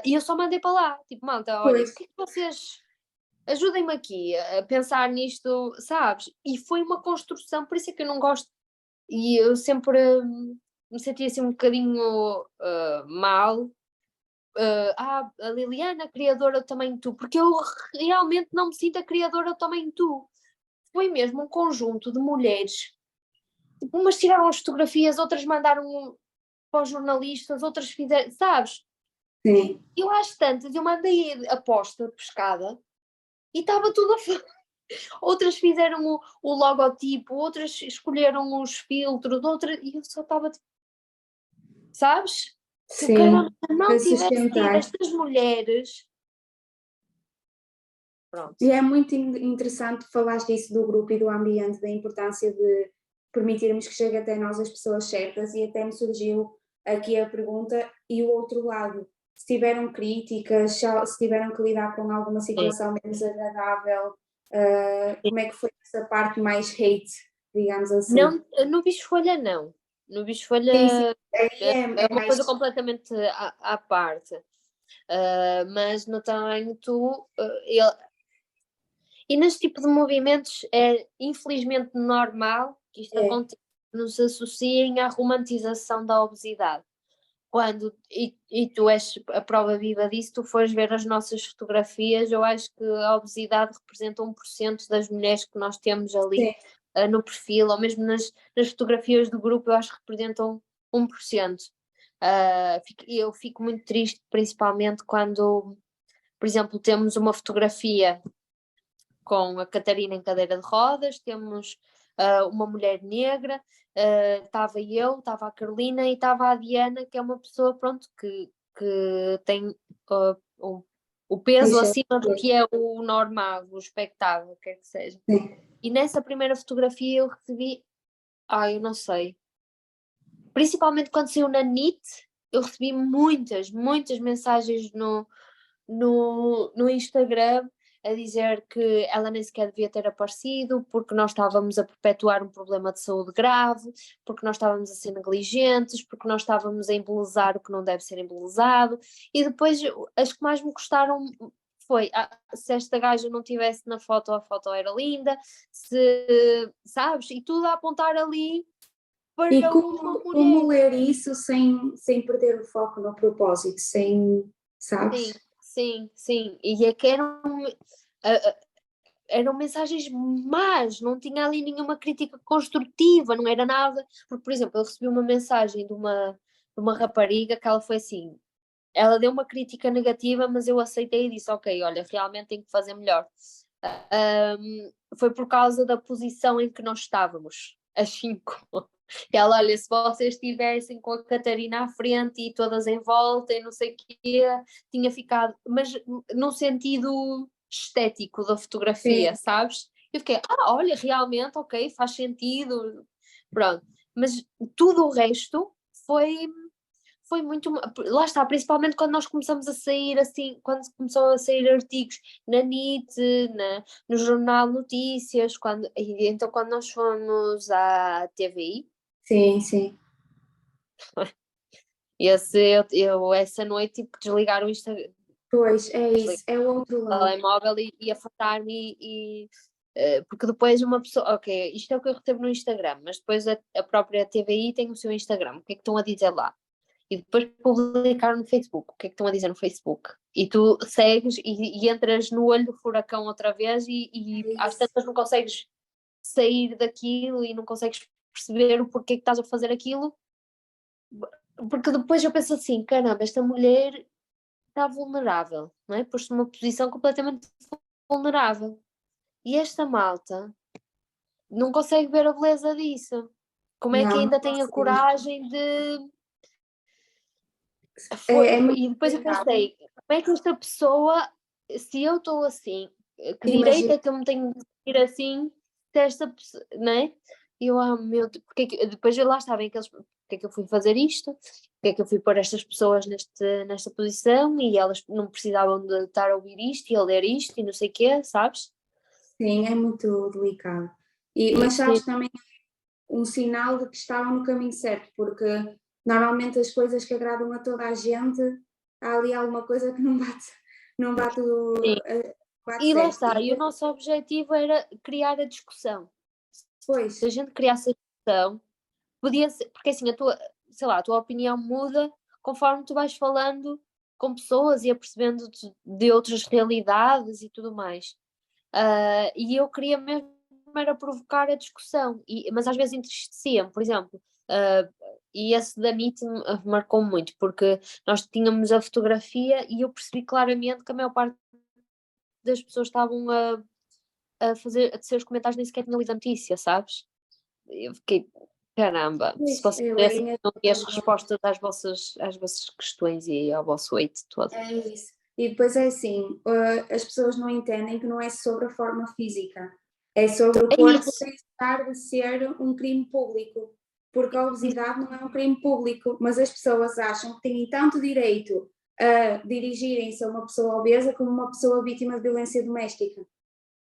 B: e eu só mandei para lá, tipo, malta, olha,
A: Pois,
B: o que é que vocês ajudem-me aqui a pensar nisto, sabes? E foi uma construção, por isso é que eu não gosto e eu sempre me sentia assim um bocadinho mal. A Liliana, criadora do Tamanho Tu, porque eu realmente não me sinto a criadora do Tamanho Tu. Foi mesmo um conjunto de mulheres, tipo, umas tiraram as fotografias, outras mandaram para os jornalistas, outras fizeram, sabes?
A: Sim.
B: Eu às tantas, eu mandei a posta de pescada e estava tudo outras fizeram o logotipo, outras escolheram os filtros, outras, e eu só estava, sabes? Se o
A: Sim,
B: caramba não
A: para
B: tivesse tido
A: sustentar.
B: estas mulheres, pronto.
A: E é muito interessante falar disso do grupo e do ambiente, da importância de permitirmos que chegue até nós as pessoas certas, e até me surgiu aqui a pergunta, e o outro lado, se tiveram críticas, se tiveram que lidar com alguma
B: Sim,
A: situação menos agradável,
B: sim.
A: como é que foi essa parte mais hate, digamos assim?
B: Não, no Bicho Folha não. No Bicho
A: Sim, sim,
B: Folha
A: aí
B: é
A: é
B: uma
A: mais.
B: coisa completamente à parte. Mas no Tamanho Tu, e neste tipo de movimentos é infelizmente normal que isto
A: É,
B: aconteça, nos associem à romantização da obesidade. Quando, e tu és a prova viva disso, tu fores ver as nossas fotografias, eu acho que a obesidade representa 1% das mulheres que nós temos ali
A: sim,
B: no perfil, ou mesmo nas fotografias do grupo, eu acho que representam 1%. Eu fico muito triste, principalmente quando, por exemplo, temos uma fotografia com a Catarina em cadeira de rodas, temos uma mulher negra, estava eu, estava a Carolina e estava a Diana, que é uma pessoa, pronto, que tem o peso
A: deixa
B: acima do
A: eu ver.
B: que é o normal, o expectável, quer que seja.
A: Sim.
B: E nessa primeira fotografia eu recebi, eu não sei, principalmente quando saiu na NIT, eu recebi muitas mensagens no Instagram a dizer que ela nem sequer devia ter aparecido, porque nós estávamos a perpetuar um problema de saúde grave, porque nós estávamos a ser negligentes, porque nós estávamos a embelezar o que não deve ser embelezado. E depois as que mais me gostaram foi se esta gaja não tivesse na foto, a foto era linda, se sabes, e tudo a apontar ali
A: E
B: para uma
A: como
B: mulher.
A: ler isso sem perder o foco no propósito, sem,
B: Sim,
A: sabes?
B: sim, sim. E é que eram mensagens más, não tinha ali nenhuma crítica construtiva, não era nada. Porque, por exemplo, eu recebi uma mensagem de uma rapariga que ela foi assim: ela deu uma crítica negativa, mas eu aceitei e disse: ok, olha, realmente tenho que fazer melhor. Foi por causa da posição em que nós estávamos, as cinco. E ela, olha, se vocês estivessem com a Catarina à frente e todas em volta e não sei o quê, tinha ficado, mas no sentido estético da fotografia,
A: Sim,
B: sabes? Eu fiquei, olha, realmente, ok, faz sentido, pronto. Mas tudo o resto foi muito. Lá está, principalmente quando nós começamos a sair assim, quando começou a sair artigos na NIT, no Jornal Notícias, então quando nós fomos à TVI,
A: sim, sim.
B: essa noite tive que desligar o Instagram,
A: Pois, é
B: desligar
A: isso, é o outro
B: o
A: lado.
B: telemóvel e afastar-me porque depois uma pessoa, ok, isto é o que eu recebo no Instagram, mas depois a própria TVI tem o seu Instagram, o que é que estão a dizer lá? E depois publicar no Facebook. O que é que estão a dizer no Facebook? E tu segues e entras no olho do furacão outra vez e
A: É
B: às
A: isso.
B: tantas não consegues sair daquilo e não consegues perceber o porquê que estás a fazer aquilo, porque depois eu penso assim, caramba, esta mulher está vulnerável, não é? Pôs-se numa posição completamente vulnerável. E esta malta não consegue ver a beleza disso. Como é que
A: Não, não
B: ainda tem a
A: consigo.
B: coragem de
A: É muito
B: E depois eu
A: complicado.
B: pensei, como é que esta pessoa, se eu estou assim, que direito
A: Imagina,
B: é que eu me tenho de sentir assim, se esta pessoa, não é? E eu, meu Deus, depois eu lá estava aqueles, porque é que eu fui fazer isto? Porque é que eu fui pôr estas pessoas nesta posição e elas não precisavam de estar a ouvir isto e a ler isto e não sei o quê, sabes?
A: sim, é muito delicado.
B: E
A: Mas
B: sim,
A: sabes também um sinal de que estavam no caminho certo, porque normalmente as coisas que agradam a toda a gente, há ali alguma coisa que não bate,
B: sim.
A: bate
B: E lá
A: certo.
B: está, e o nosso objetivo era criar a discussão.
A: Pois,
B: Se a gente criasse a discussão, podia ser, porque assim, sei lá, a tua opinião muda conforme tu vais falando com pessoas e apercebendo de outras realidades e tudo mais. E eu queria mesmo era provocar a discussão, mas às vezes entristecia-me, por exemplo, e esse da Meet marcou muito, porque nós tínhamos a fotografia e eu percebi claramente que a maior parte das pessoas estavam a tecer os comentários, nem sequer tinham lido a notícia, sabes? Eu fiquei, caramba, se
A: Pois,
B: vocês
A: eu
B: pudessem
A: em
B: não ter as respostas às vossas questões e ao vosso hate todo.
A: É isso. E depois é assim, as pessoas não entendem que não é sobre a forma física, é sobre o
B: É
A: corpo
B: isso.
A: deixar de ser um crime público, porque a obesidade não é um crime público, mas as pessoas acham que têm tanto direito a dirigirem-se a uma pessoa obesa como uma pessoa vítima de violência doméstica.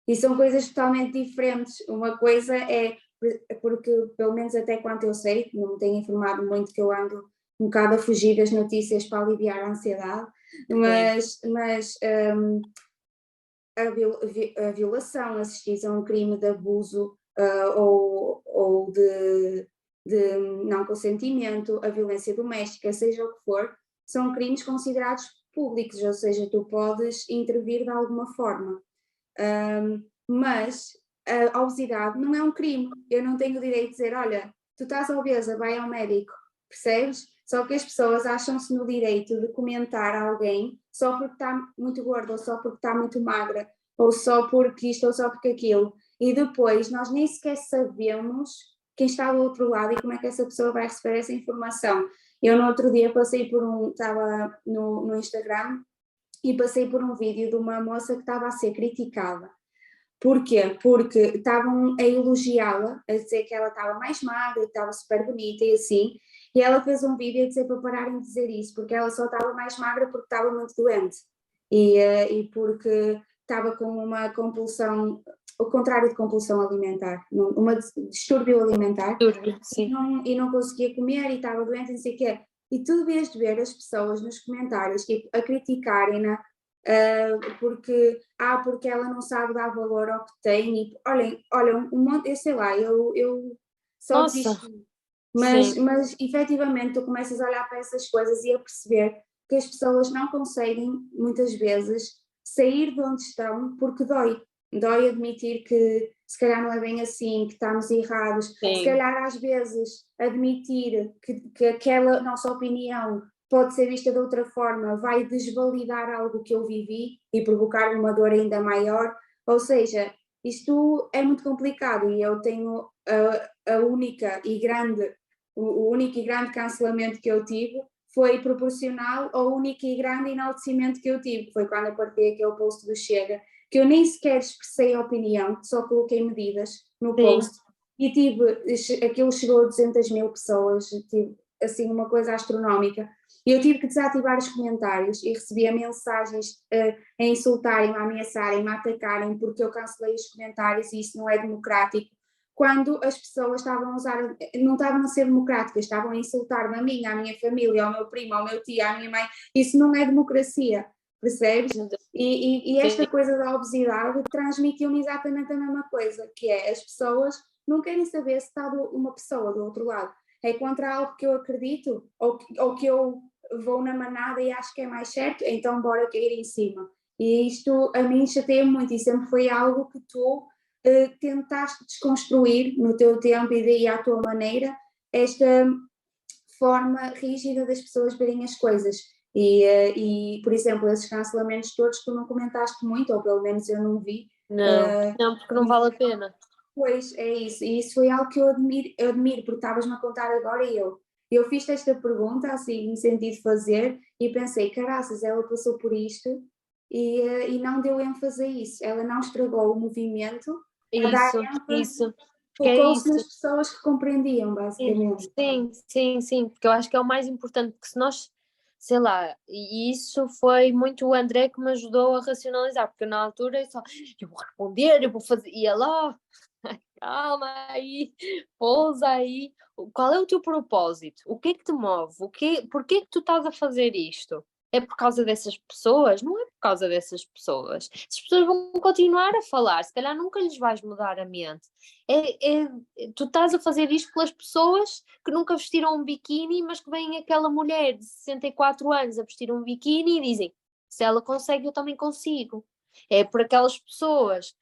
A: E são coisas totalmente diferentes. Uma coisa é, porque pelo menos até quanto eu sei, não me tenho informado muito, que eu ando um bocado a fugir das notícias para aliviar a ansiedade, mas a violação, assistir a um crime de abuso ou de não consentimento, a violência doméstica, seja o que for, são crimes considerados públicos, ou seja, tu podes intervir de alguma forma. Mas a obesidade não é um crime. Eu não tenho o direito de dizer, olha, tu estás obesa, vai ao médico, percebes? Só que as pessoas acham-se no direito de comentar a alguém só porque está muito gorda, ou só porque está muito magra, ou só porque isto, ou só porque aquilo. E depois nós nem sequer sabemos quem está do outro lado e como é que essa pessoa vai receber essa informação. Eu no outro dia estava no Instagram e passei por um vídeo de uma moça que estava a ser criticada. Porquê? Porque estavam a elogiá-la, a dizer que ela estava mais magra, que estava super bonita e assim, e ela fez um vídeo a dizer para pararem de dizer isso, porque ela só estava mais magra porque estava muito doente e porque estava com uma compulsão, o contrário de compulsão alimentar, uma distúrbio alimentar,
B: Sim.
A: e não conseguia comer e estava doente e não sei o quê. E tu devias de ver as pessoas nos comentários tipo, a criticarem-na porque ela não sabe dar valor ao que tem. E, olha um monte, eu sei lá, eu só
B: Nossa,
A: desisti.
B: sim.
A: Mas efetivamente tu começas a olhar para essas coisas e a perceber que as pessoas não conseguem, muitas vezes, sair de onde estão porque dói. Dói admitir que se calhar não é bem assim, que estamos errados, se
B: Sim.
A: calhar às vezes admitir que aquela nossa opinião pode ser vista de outra forma, vai desvalidar algo que eu vivi e provocar uma dor ainda maior. Ou seja, isto é muito complicado e eu tenho a única e grande, o único e grande cancelamento que eu tive foi proporcional ao único e grande enaltecimento que eu tive, foi quando eu partilhei aquele post do Chega, que eu nem sequer expressei a opinião, só coloquei medidas no
B: Sim.
A: post e aquilo chegou a 200 mil pessoas, tive assim uma coisa astronómica. E eu tive que desativar os comentários e recebia mensagens a insultarem-me, a ameaçarem-me, a atacarem porque eu cancelei os comentários e isso não é democrático. Quando as pessoas estavam a usar, não estavam a ser democráticas, estavam a insultar-me a mim, à minha família, ao meu primo, ao meu tio, à minha mãe. Isso não é democracia, percebes? E esta coisa da obesidade transmitiu-me exatamente a mesma coisa, que é as pessoas não querem saber se está uma pessoa do outro lado. É contra algo que eu acredito ou que eu vou na manada e acho que é mais certo, então bora cair em cima. E isto a mim chateia muito e sempre foi algo que tu tentaste desconstruir no teu tempo e daí à tua maneira esta forma rígida das pessoas verem as coisas. E, por exemplo, esses cancelamentos todos tu não comentaste muito, ou pelo menos eu não vi.
B: Não, porque não vale a pena.
A: Pois, é isso. E isso foi algo que eu admiro porque estavas-me a contar agora e eu fiz esta pergunta, assim, no sentido de fazer, e pensei, caraças, ela passou por isto e não deu ênfase a isso. Ela não estragou o movimento a dar ênfase,
B: Isso, porque é
A: focou-se
B: isso.
A: nas pessoas que compreendiam, basicamente.
B: Sim, porque eu acho que é o mais importante, porque se nós, sei lá, e isso foi muito o André que me ajudou a racionalizar, porque na altura eu vou responder, eu vou fazer, e ela, calma aí, pousa aí, qual é o teu propósito? O que é que te move? Porquê é que tu estás a fazer isto? é por causa dessas pessoas? Não é por causa dessas pessoas. As pessoas vão continuar a falar, se calhar nunca lhes vais mudar a mente. Tu estás a fazer isto pelas pessoas que nunca vestiram um biquíni, mas que vem aquela mulher de 64 anos a vestir um biquíni e dizem, se ela consegue, eu também consigo. É por aquelas pessoas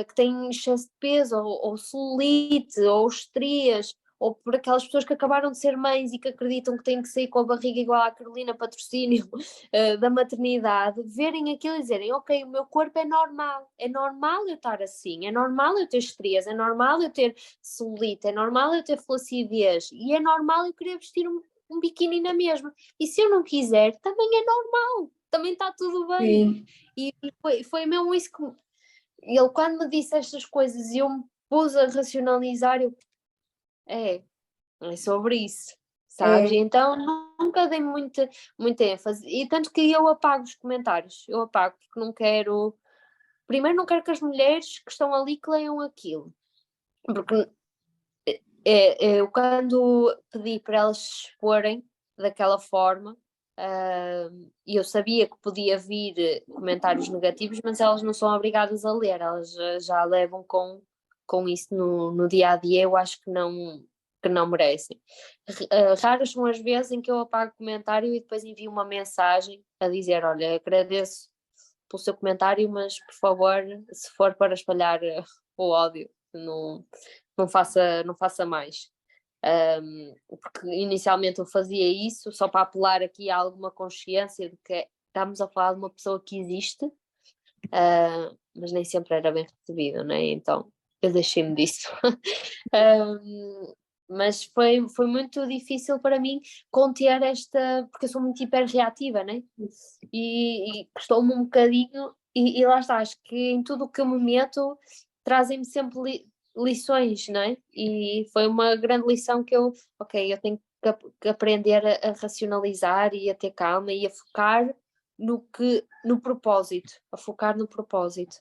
B: que têm excesso de peso, ou celulite, ou estrias, ou por aquelas pessoas que acabaram de ser mães e que acreditam que têm que sair com a barriga igual à Carolina Patrocínio da maternidade, verem aquilo e dizerem, ok, o meu corpo é normal eu estar assim, é normal eu ter estrias, é normal eu ter celulite, é normal eu ter flacidez, e é normal eu querer vestir um biquíni na mesma, e se eu não quiser, também é normal, também está tudo bem.
A: Sim.
B: E foi mesmo isso que ele, quando me disse estas coisas e eu me pus a racionalizar, é sobre isso, sabes?
A: É,
B: Então nunca dei muita ênfase, e tanto que eu apago os comentários, eu apago porque não quero, primeiro não quero que as mulheres que estão ali que leiam aquilo, porque eu quando pedi para elas se exporem daquela forma, e eu sabia que podia vir comentários negativos, mas elas não são obrigadas a ler, elas já levam com isso no dia a dia, eu acho que não merecem. Raras são as vezes em que eu apago o comentário e depois envio uma mensagem a dizer, olha, agradeço pelo seu comentário, mas por favor, se for para espalhar o ódio, não faça mais. Porque inicialmente eu fazia isso só para apelar aqui a alguma consciência de que estamos a falar de uma pessoa que existe, mas nem sempre era bem recebido, né? Então eu deixei-me disso. Mas foi muito difícil para mim conter esta, porque eu sou muito hiperreativa, né? E custou-me um bocadinho, e lá está, acho que em tudo o que eu me meto trazem-me sempre lições, né? E foi uma grande lição que eu tenho que aprender a racionalizar e a ter calma e a focar no propósito, a focar no propósito.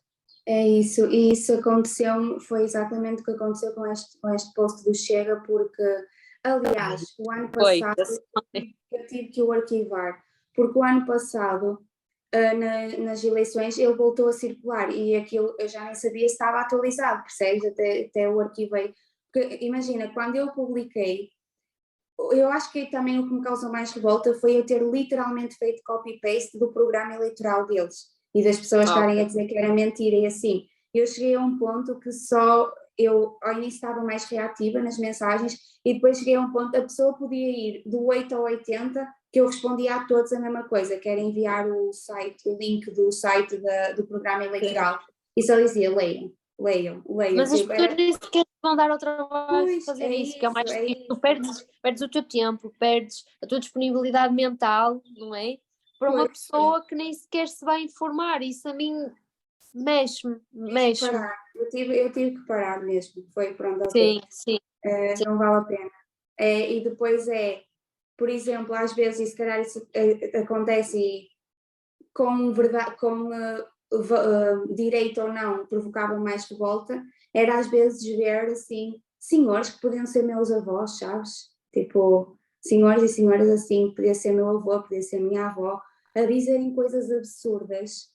A: é isso, e isso aconteceu, foi exatamente o que aconteceu com este post do Chega, porque, aliás, o ano
B: Foi,
A: passado
B: eu sei.
A: eu tive que o arquivar, porque o ano passado, nas eleições, ele voltou a circular e aquilo eu já nem sabia se estava atualizado, percebes? Até o arquivei. Porque, imagina, quando eu publiquei, eu acho que também o que me causou mais revolta foi eu ter literalmente feito copy-paste do programa eleitoral deles e das pessoas estarem a
B: Ok.
A: dizer que era mentira e assim. Eu cheguei a um ponto que só eu ao início estava mais reativa nas mensagens e depois cheguei a um ponto que a pessoa podia ir do 8 ao 80 que eu respondia a todos a mesma coisa, que era enviar o link do site do programa eleitoral e só dizia leiam, leiam, leiam.
B: Mas as
A: Tipo,
B: pessoas
A: era,
B: nem sequer vão dar ao trabalho de
A: pois,
B: fazer
A: é
B: isso, que é o
A: isso,
B: mais
A: é
B: triste. Tu
A: isso.
B: perdes o teu tempo, perdes a tua disponibilidade mental, não é? Para uma
A: Pois,
B: pessoa que nem sequer se vai informar. Isso a mim mexe-me, mexe-me.
A: parar. Eu tive que parar mesmo. Foi pronto, ok.
B: Sim, sim, sim,
A: Não vale a pena. E depois por exemplo, às vezes, e se calhar isso acontece e com, verdade, com direito ou não provocava mais revolta, era às vezes ver assim, senhores que podiam ser meus avós, sabes? Tipo, senhores e senhoras assim, podia ser meu avô, podia ser minha avó, a dizerem coisas absurdas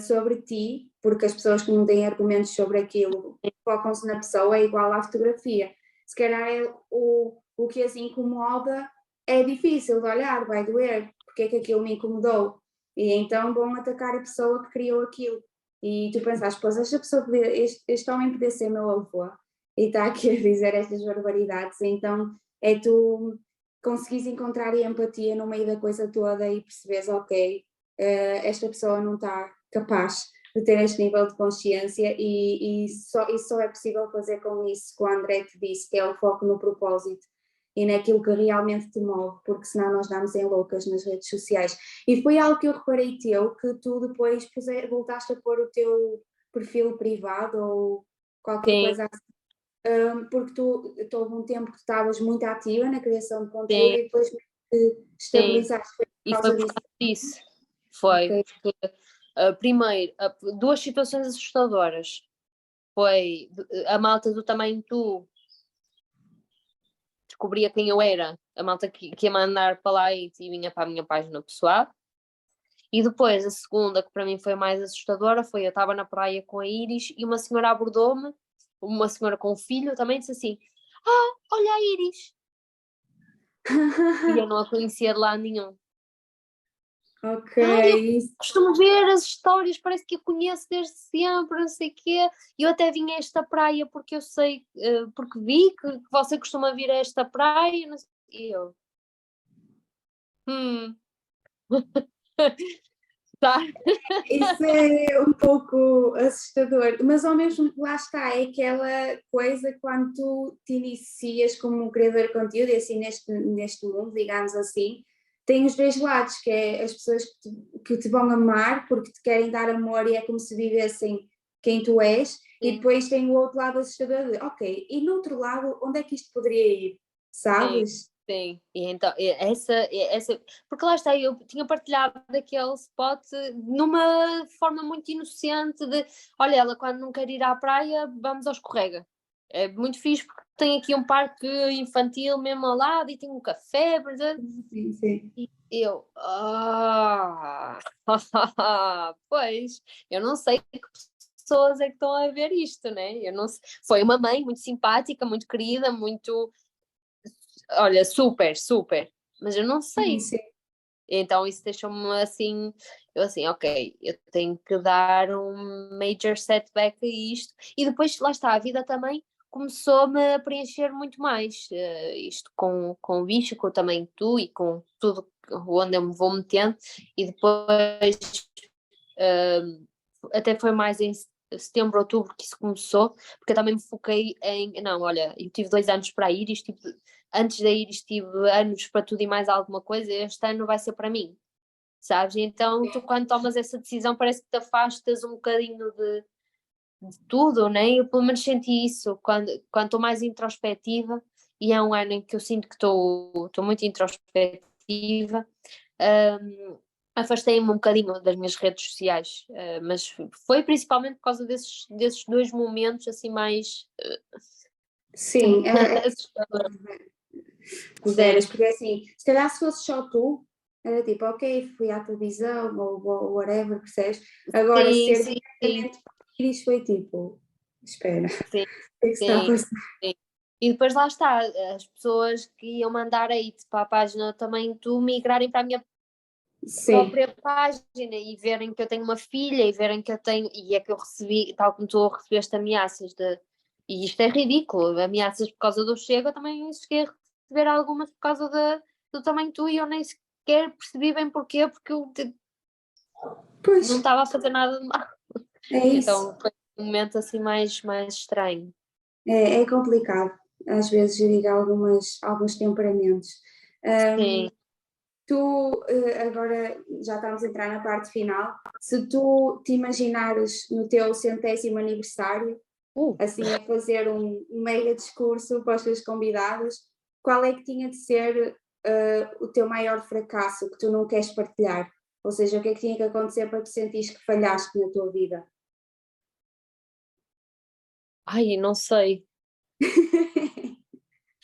A: sobre ti, porque as pessoas que não têm argumentos sobre aquilo focam-se na pessoa, é igual à fotografia. Se calhar o que as incomoda é difícil de olhar, vai doer, porque é que aquilo me incomodou. E então vão atacar a pessoa que criou aquilo. E tu pensas, pois esta pessoa podia, este homem podia ser meu avô e está aqui a dizer estas barbaridades. Então é tu conseguires encontrar empatia no meio da coisa toda e perceberes, ok, esta pessoa não está capaz de ter este nível de consciência e só é possível fazer com isso que o André te disse, que é o foco no propósito e naquilo que realmente te move, porque senão nós damos em loucas nas redes sociais. E foi algo que eu reparei teu, que tu depois voltaste a pôr o teu perfil privado ou qualquer
B: sim,
A: coisa assim, porque tu houve um tempo que tu estavas muito ativa na criação de conteúdo
B: sim,
A: e depois
B: sim.
A: estabilizaste, foi
B: E
A: por
B: foi
A: causa
B: por
A: disso.
B: causa disso. Foi,
A: Ok,
B: porque primeiro, duas situações assustadoras. Foi a malta do tamanho tu descobria quem eu era, a malta que ia mandar para lá e vinha para a minha página pessoal. E depois, a segunda, que para mim foi mais assustadora, foi eu estava na praia com a Iris e uma senhora abordou-me, uma senhora com um filho, também disse assim: Ah, olha a Iris. E eu não a conhecia de lado nenhum.
A: Ok,
B: Eu
A: isso.
B: costumo ver as histórias, parece que eu conheço desde sempre, não sei o quê. E eu até vim a esta praia porque eu sei, porque vi que você costuma vir a esta praia, não sei. E eu, tá.
A: Isso é um pouco assustador, mas ao mesmo lá está, é aquela coisa quando tu te inicias como criador de conteúdo, e assim neste mundo, digamos assim, tem os dois lados, que é as pessoas que te vão amar porque te querem dar amor e é como se vivessem quem tu és, e
B: Sim,
A: depois tem o outro lado assustador de, ok, e no outro lado, onde é que isto poderia ir?
B: sim,
A: Sabes?
B: sim. E então, essa, porque lá está, eu tinha partilhado daquele spot numa forma muito inocente de, olha, ela quando não quer ir à praia, vamos ao escorrega. É muito fixe porque tem aqui um parque infantil mesmo ao lado e tem um café, por exemplo.
A: Sim, sim.
B: E eu, pois, eu não sei que pessoas é que estão a ver isto, né? Eu não sei. Foi uma mãe muito simpática, muito querida, muito, olha, super, super, mas eu não
A: Sim,
B: sei.
A: sim.
B: Então isso deixou-me assim, eu assim, ok, eu tenho que dar um major setback a isto. E depois, lá está, a vida também começou-me a preencher muito mais. Isto com o bicho, com também tu e com tudo onde eu me vou metendo. E depois, até foi mais em setembro, outubro que isso começou, porque eu também me foquei em, não, olha, eu tive 2 anos para ir, antes da Iris tive anos para tudo e mais alguma coisa, este ano vai ser para mim, sabes? Então tu quando tomas essa decisão parece que te afastas um bocadinho de tudo, né? Eu pelo menos senti isso quando estou mais introspectiva, e é um ano em que eu sinto que estou muito introspectiva. Afastei-me um bocadinho das minhas redes sociais, mas foi principalmente por causa desses 2 momentos assim mais
A: Sim,
B: assustadores. Sim,
A: puderas, porque assim, se calhar se fosse só tu, era tipo, ok, fui à televisão ou whatever, percebes? Agora,
B: sim,
A: ser
B: sim, sim,
A: diretamente para Iris foi tipo, espera, o
B: sim,
A: que é que está a
B: sim,
A: passar?
B: sim. E depois lá está, as pessoas que iam mandar hate para a página também tu migrarem para a minha
A: Sim,
B: própria página e verem que eu tenho uma filha e verem que eu tenho, e é que eu recebi, tal como tu recebeste ameaças e isto é ridículo, ameaças por causa do Chega, eu também cheguei a receber algumas por causa do tamanho tu e eu nem sequer percebi bem porquê, porque eu
A: pois,
B: não estava a fazer nada de mal.
A: é isso.
B: Então foi um momento assim mais estranho.
A: É complicado, às vezes, gerir alguns temperamentos.
B: Sim.
A: Tu, agora já estamos a entrar na parte final, se tu te imaginares no teu 100º aniversário,
B: Uh,
A: assim a fazer um mega discurso para os teus convidados, qual é que tinha de ser o teu maior fracasso que tu não queres partilhar? Ou seja, o que é que tinha que acontecer para te sentires que falhaste na tua vida?
B: ai, não sei.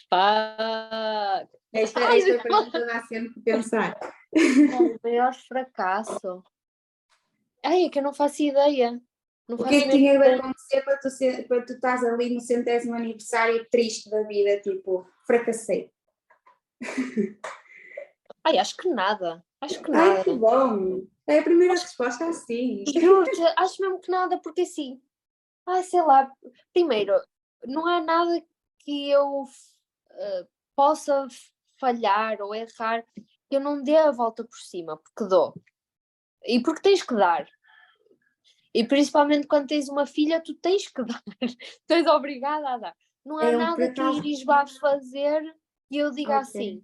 B: Fuck.
A: Esta pergunta dá sempre que pensar.
B: O maior fracasso. Ai, é que eu não faço ideia. Não
A: O que é
B: faço
A: que
B: mesmo
A: tinha de
B: ideia.
A: acontecer para tu estás ali no 100º aniversário triste da vida, tipo, fracassei?
B: Ai, acho que nada. Acho que
A: Ai, que
B: nada.
A: bom! É a primeira
B: Acho
A: resposta assim.
B: que, juro-te, acho mesmo que nada, porque assim, sei lá, primeiro, não há nada que eu possa falhar ou errar que eu não dê a volta por cima, porque dou. E porque tens que dar. E principalmente quando tens uma filha, tu tens que dar. Tu és obrigada a dar. Não há
A: É um por
B: nada que a
A: acaso.
B: Iris vá fazer e eu diga
A: Ok.
B: assim,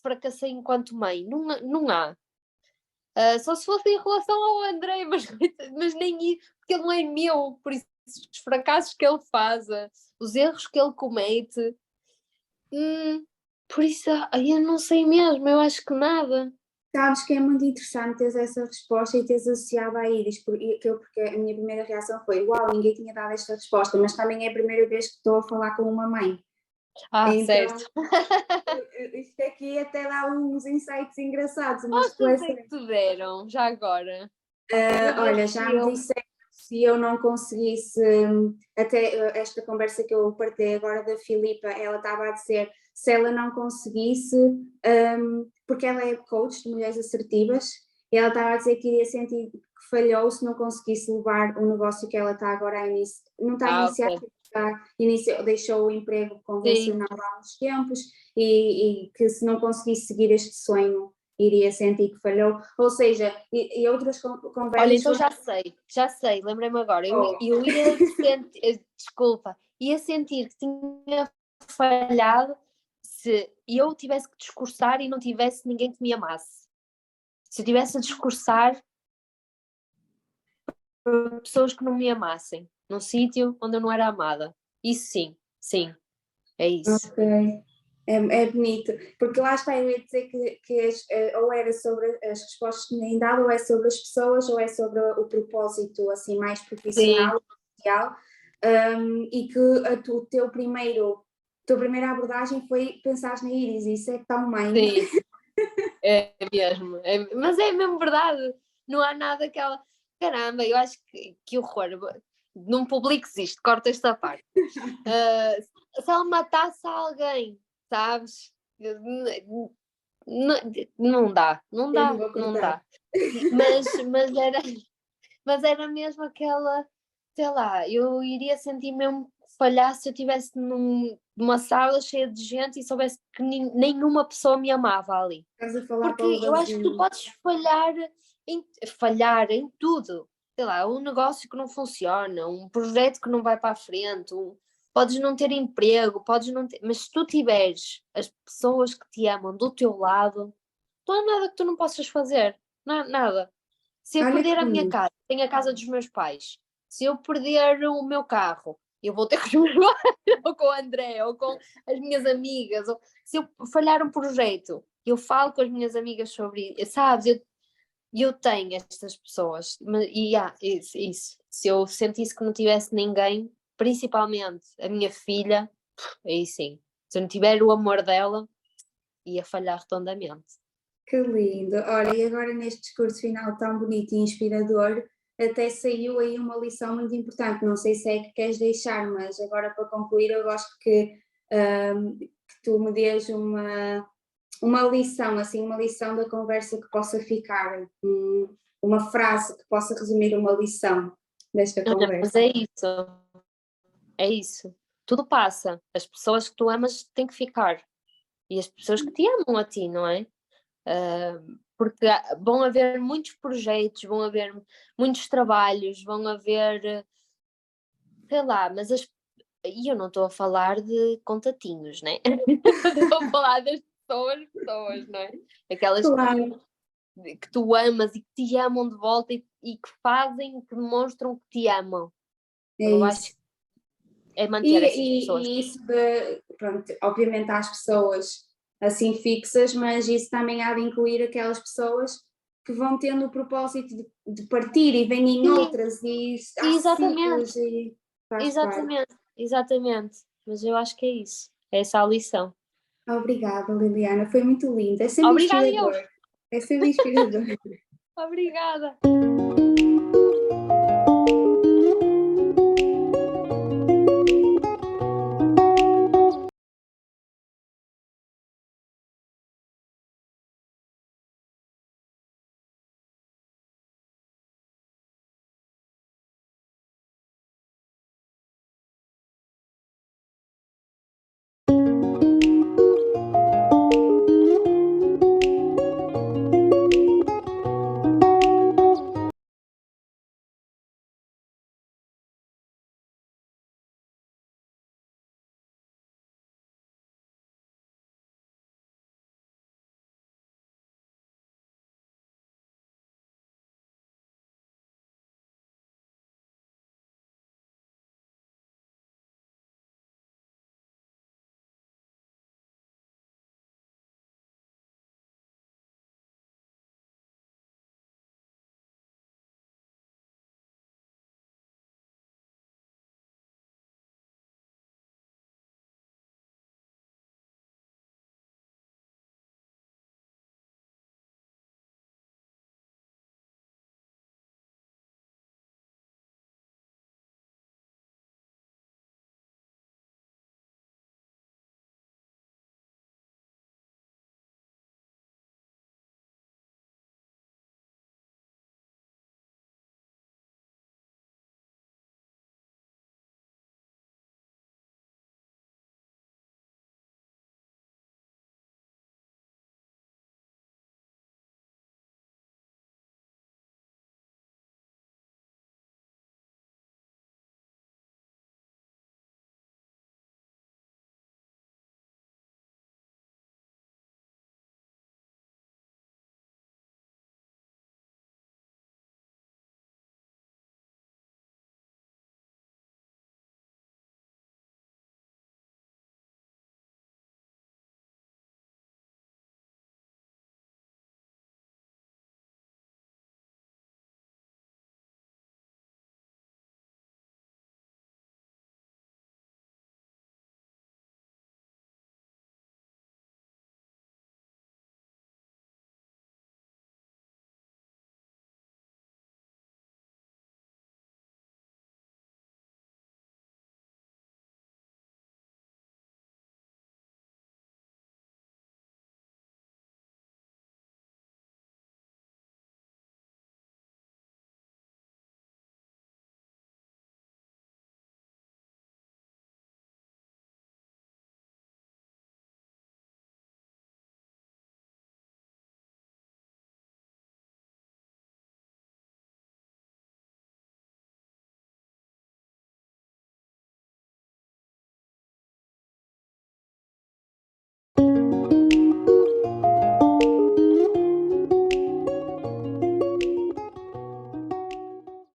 B: fracassei enquanto mãe. Não, não há. Só se fosse em relação ao André, mas nem isso, porque ele não é meu, por isso os fracassos que ele faz, os erros que ele comete, por isso eu não sei mesmo, eu acho que nada.
A: Sabes que é muito interessante teres essa resposta e teres associado a Iris, porque a minha primeira reação foi: uau, ninguém tinha dado esta resposta, mas também é a primeira vez que estou a falar com uma mãe.
B: Ah,
A: Então,
B: certo.
A: isto aqui até dá uns insights engraçados, umas
B: Quantos é que
A: reflexões.
B: te deram, já agora?
A: Olha,
B: Lembras-te
A: já me
B: eu?
A: disseram que se eu não conseguisse, até esta conversa que eu partilhei agora da Filipa, ela estava a dizer se ela não conseguisse, porque ela é coach de mulheres assertivas, e ela estava a dizer que iria sentir que falhou se não conseguisse levar o negócio que ela está agora a iniciar, não está a iniciar,
B: Ok.
A: deixou o emprego
B: Sim.
A: convencional há uns tempos, e que se não conseguisse seguir este sonho iria sentir que falhou, ou seja, e outras
B: Olha,
A: conversas
B: então
A: foram.
B: já sei, lembrei-me agora.
A: Oh,
B: Eu ia sentir, desculpa, ia sentir que tinha falhado se eu tivesse que discursar e não tivesse ninguém que me amasse. Se eu tivesse a discursar para pessoas que não me amassem, num sítio onde eu não era amada. Isso sim, sim, é isso.
A: ok. É bonito, porque lá está, eu ia dizer ou era sobre as respostas que me têm dado, ou é sobre as pessoas, ou é sobre o propósito assim mais
B: Sim,
A: profissional, social, e que o tua primeira abordagem foi pensar na Iris, isso é tão mãe.
B: sim, é mesmo. Mas é mesmo verdade. Não há nada que ela. Caramba, eu acho que horror. Não publiques isto, corta esta parte. Se ela matasse alguém, sabes? Não, não dá, não
A: Eu não
B: dá,
A: vou
B: não
A: cortar.
B: dá. Mas era mesmo aquela, sei lá, eu iria sentir mesmo que falhasse se eu estivesse numa sala cheia de gente e soubesse que nenhuma pessoa me amava ali.
A: Estás a falar
B: Porque
A: para o
B: eu acho que tu
A: vazio.
B: podes falhar em tudo. Sei lá, um negócio que não funciona, um projeto que não vai para a frente, podes não ter emprego, podes não ter, mas se tu tiveres as pessoas que te amam do teu lado, não há nada que tu não possas fazer. Não há nada. Se eu
A: Olha
B: perder
A: que
B: a minha
A: bonito.
B: casa, tenho a casa dos meus pais. Se eu perder o meu carro, eu vou ter com os meus pais, ou com o André, ou com as minhas amigas. Ou, se eu falhar um projeto, eu falo com as minhas amigas sobre isso. Sabes, eu tenho estas pessoas. Isso. Se eu sentisse que não tivesse ninguém, principalmente a minha filha, aí sim. Se eu não tiver o amor dela, ia falhar redondamente.
A: Que lindo. Olha, e agora neste discurso final tão bonito e inspirador, até saiu aí uma lição muito importante. Não sei se é que queres deixar, mas agora para concluir, eu gosto que tu me dês uma lição, assim, uma lição da conversa que possa ficar, uma frase que possa resumir uma lição desta
B: Olha, mas
A: conversa.
B: é isso. É isso. Tudo passa. As pessoas que tu amas têm que ficar. E as pessoas que te amam a ti, não é? Porque vão haver muitos projetos, vão haver muitos trabalhos, vão haver, sei lá, e eu não estou a falar de contatinhos, né? Estou a falar das pessoas, não é? Aquelas
A: Claro,
B: que tu amas e que te amam de volta e que fazem, que demonstram que te amam.
A: é
B: Eu acho
A: isso.
B: que é manter
A: E,
B: essas pessoas.
A: e isso de, pronto, obviamente há as pessoas assim fixas, mas isso também há de incluir aquelas pessoas que vão tendo o propósito de partir e vêm
B: Sim,
A: outras e há ciclos
B: exatamente,
A: e faz parte.
B: exatamente. Mas eu acho que é isso. É essa a lição.
A: Obrigada, Liliana, foi muito lindo, é sempre
B: Obrigada, eu.
A: inspirador, é sempre inspirador.
B: Obrigada.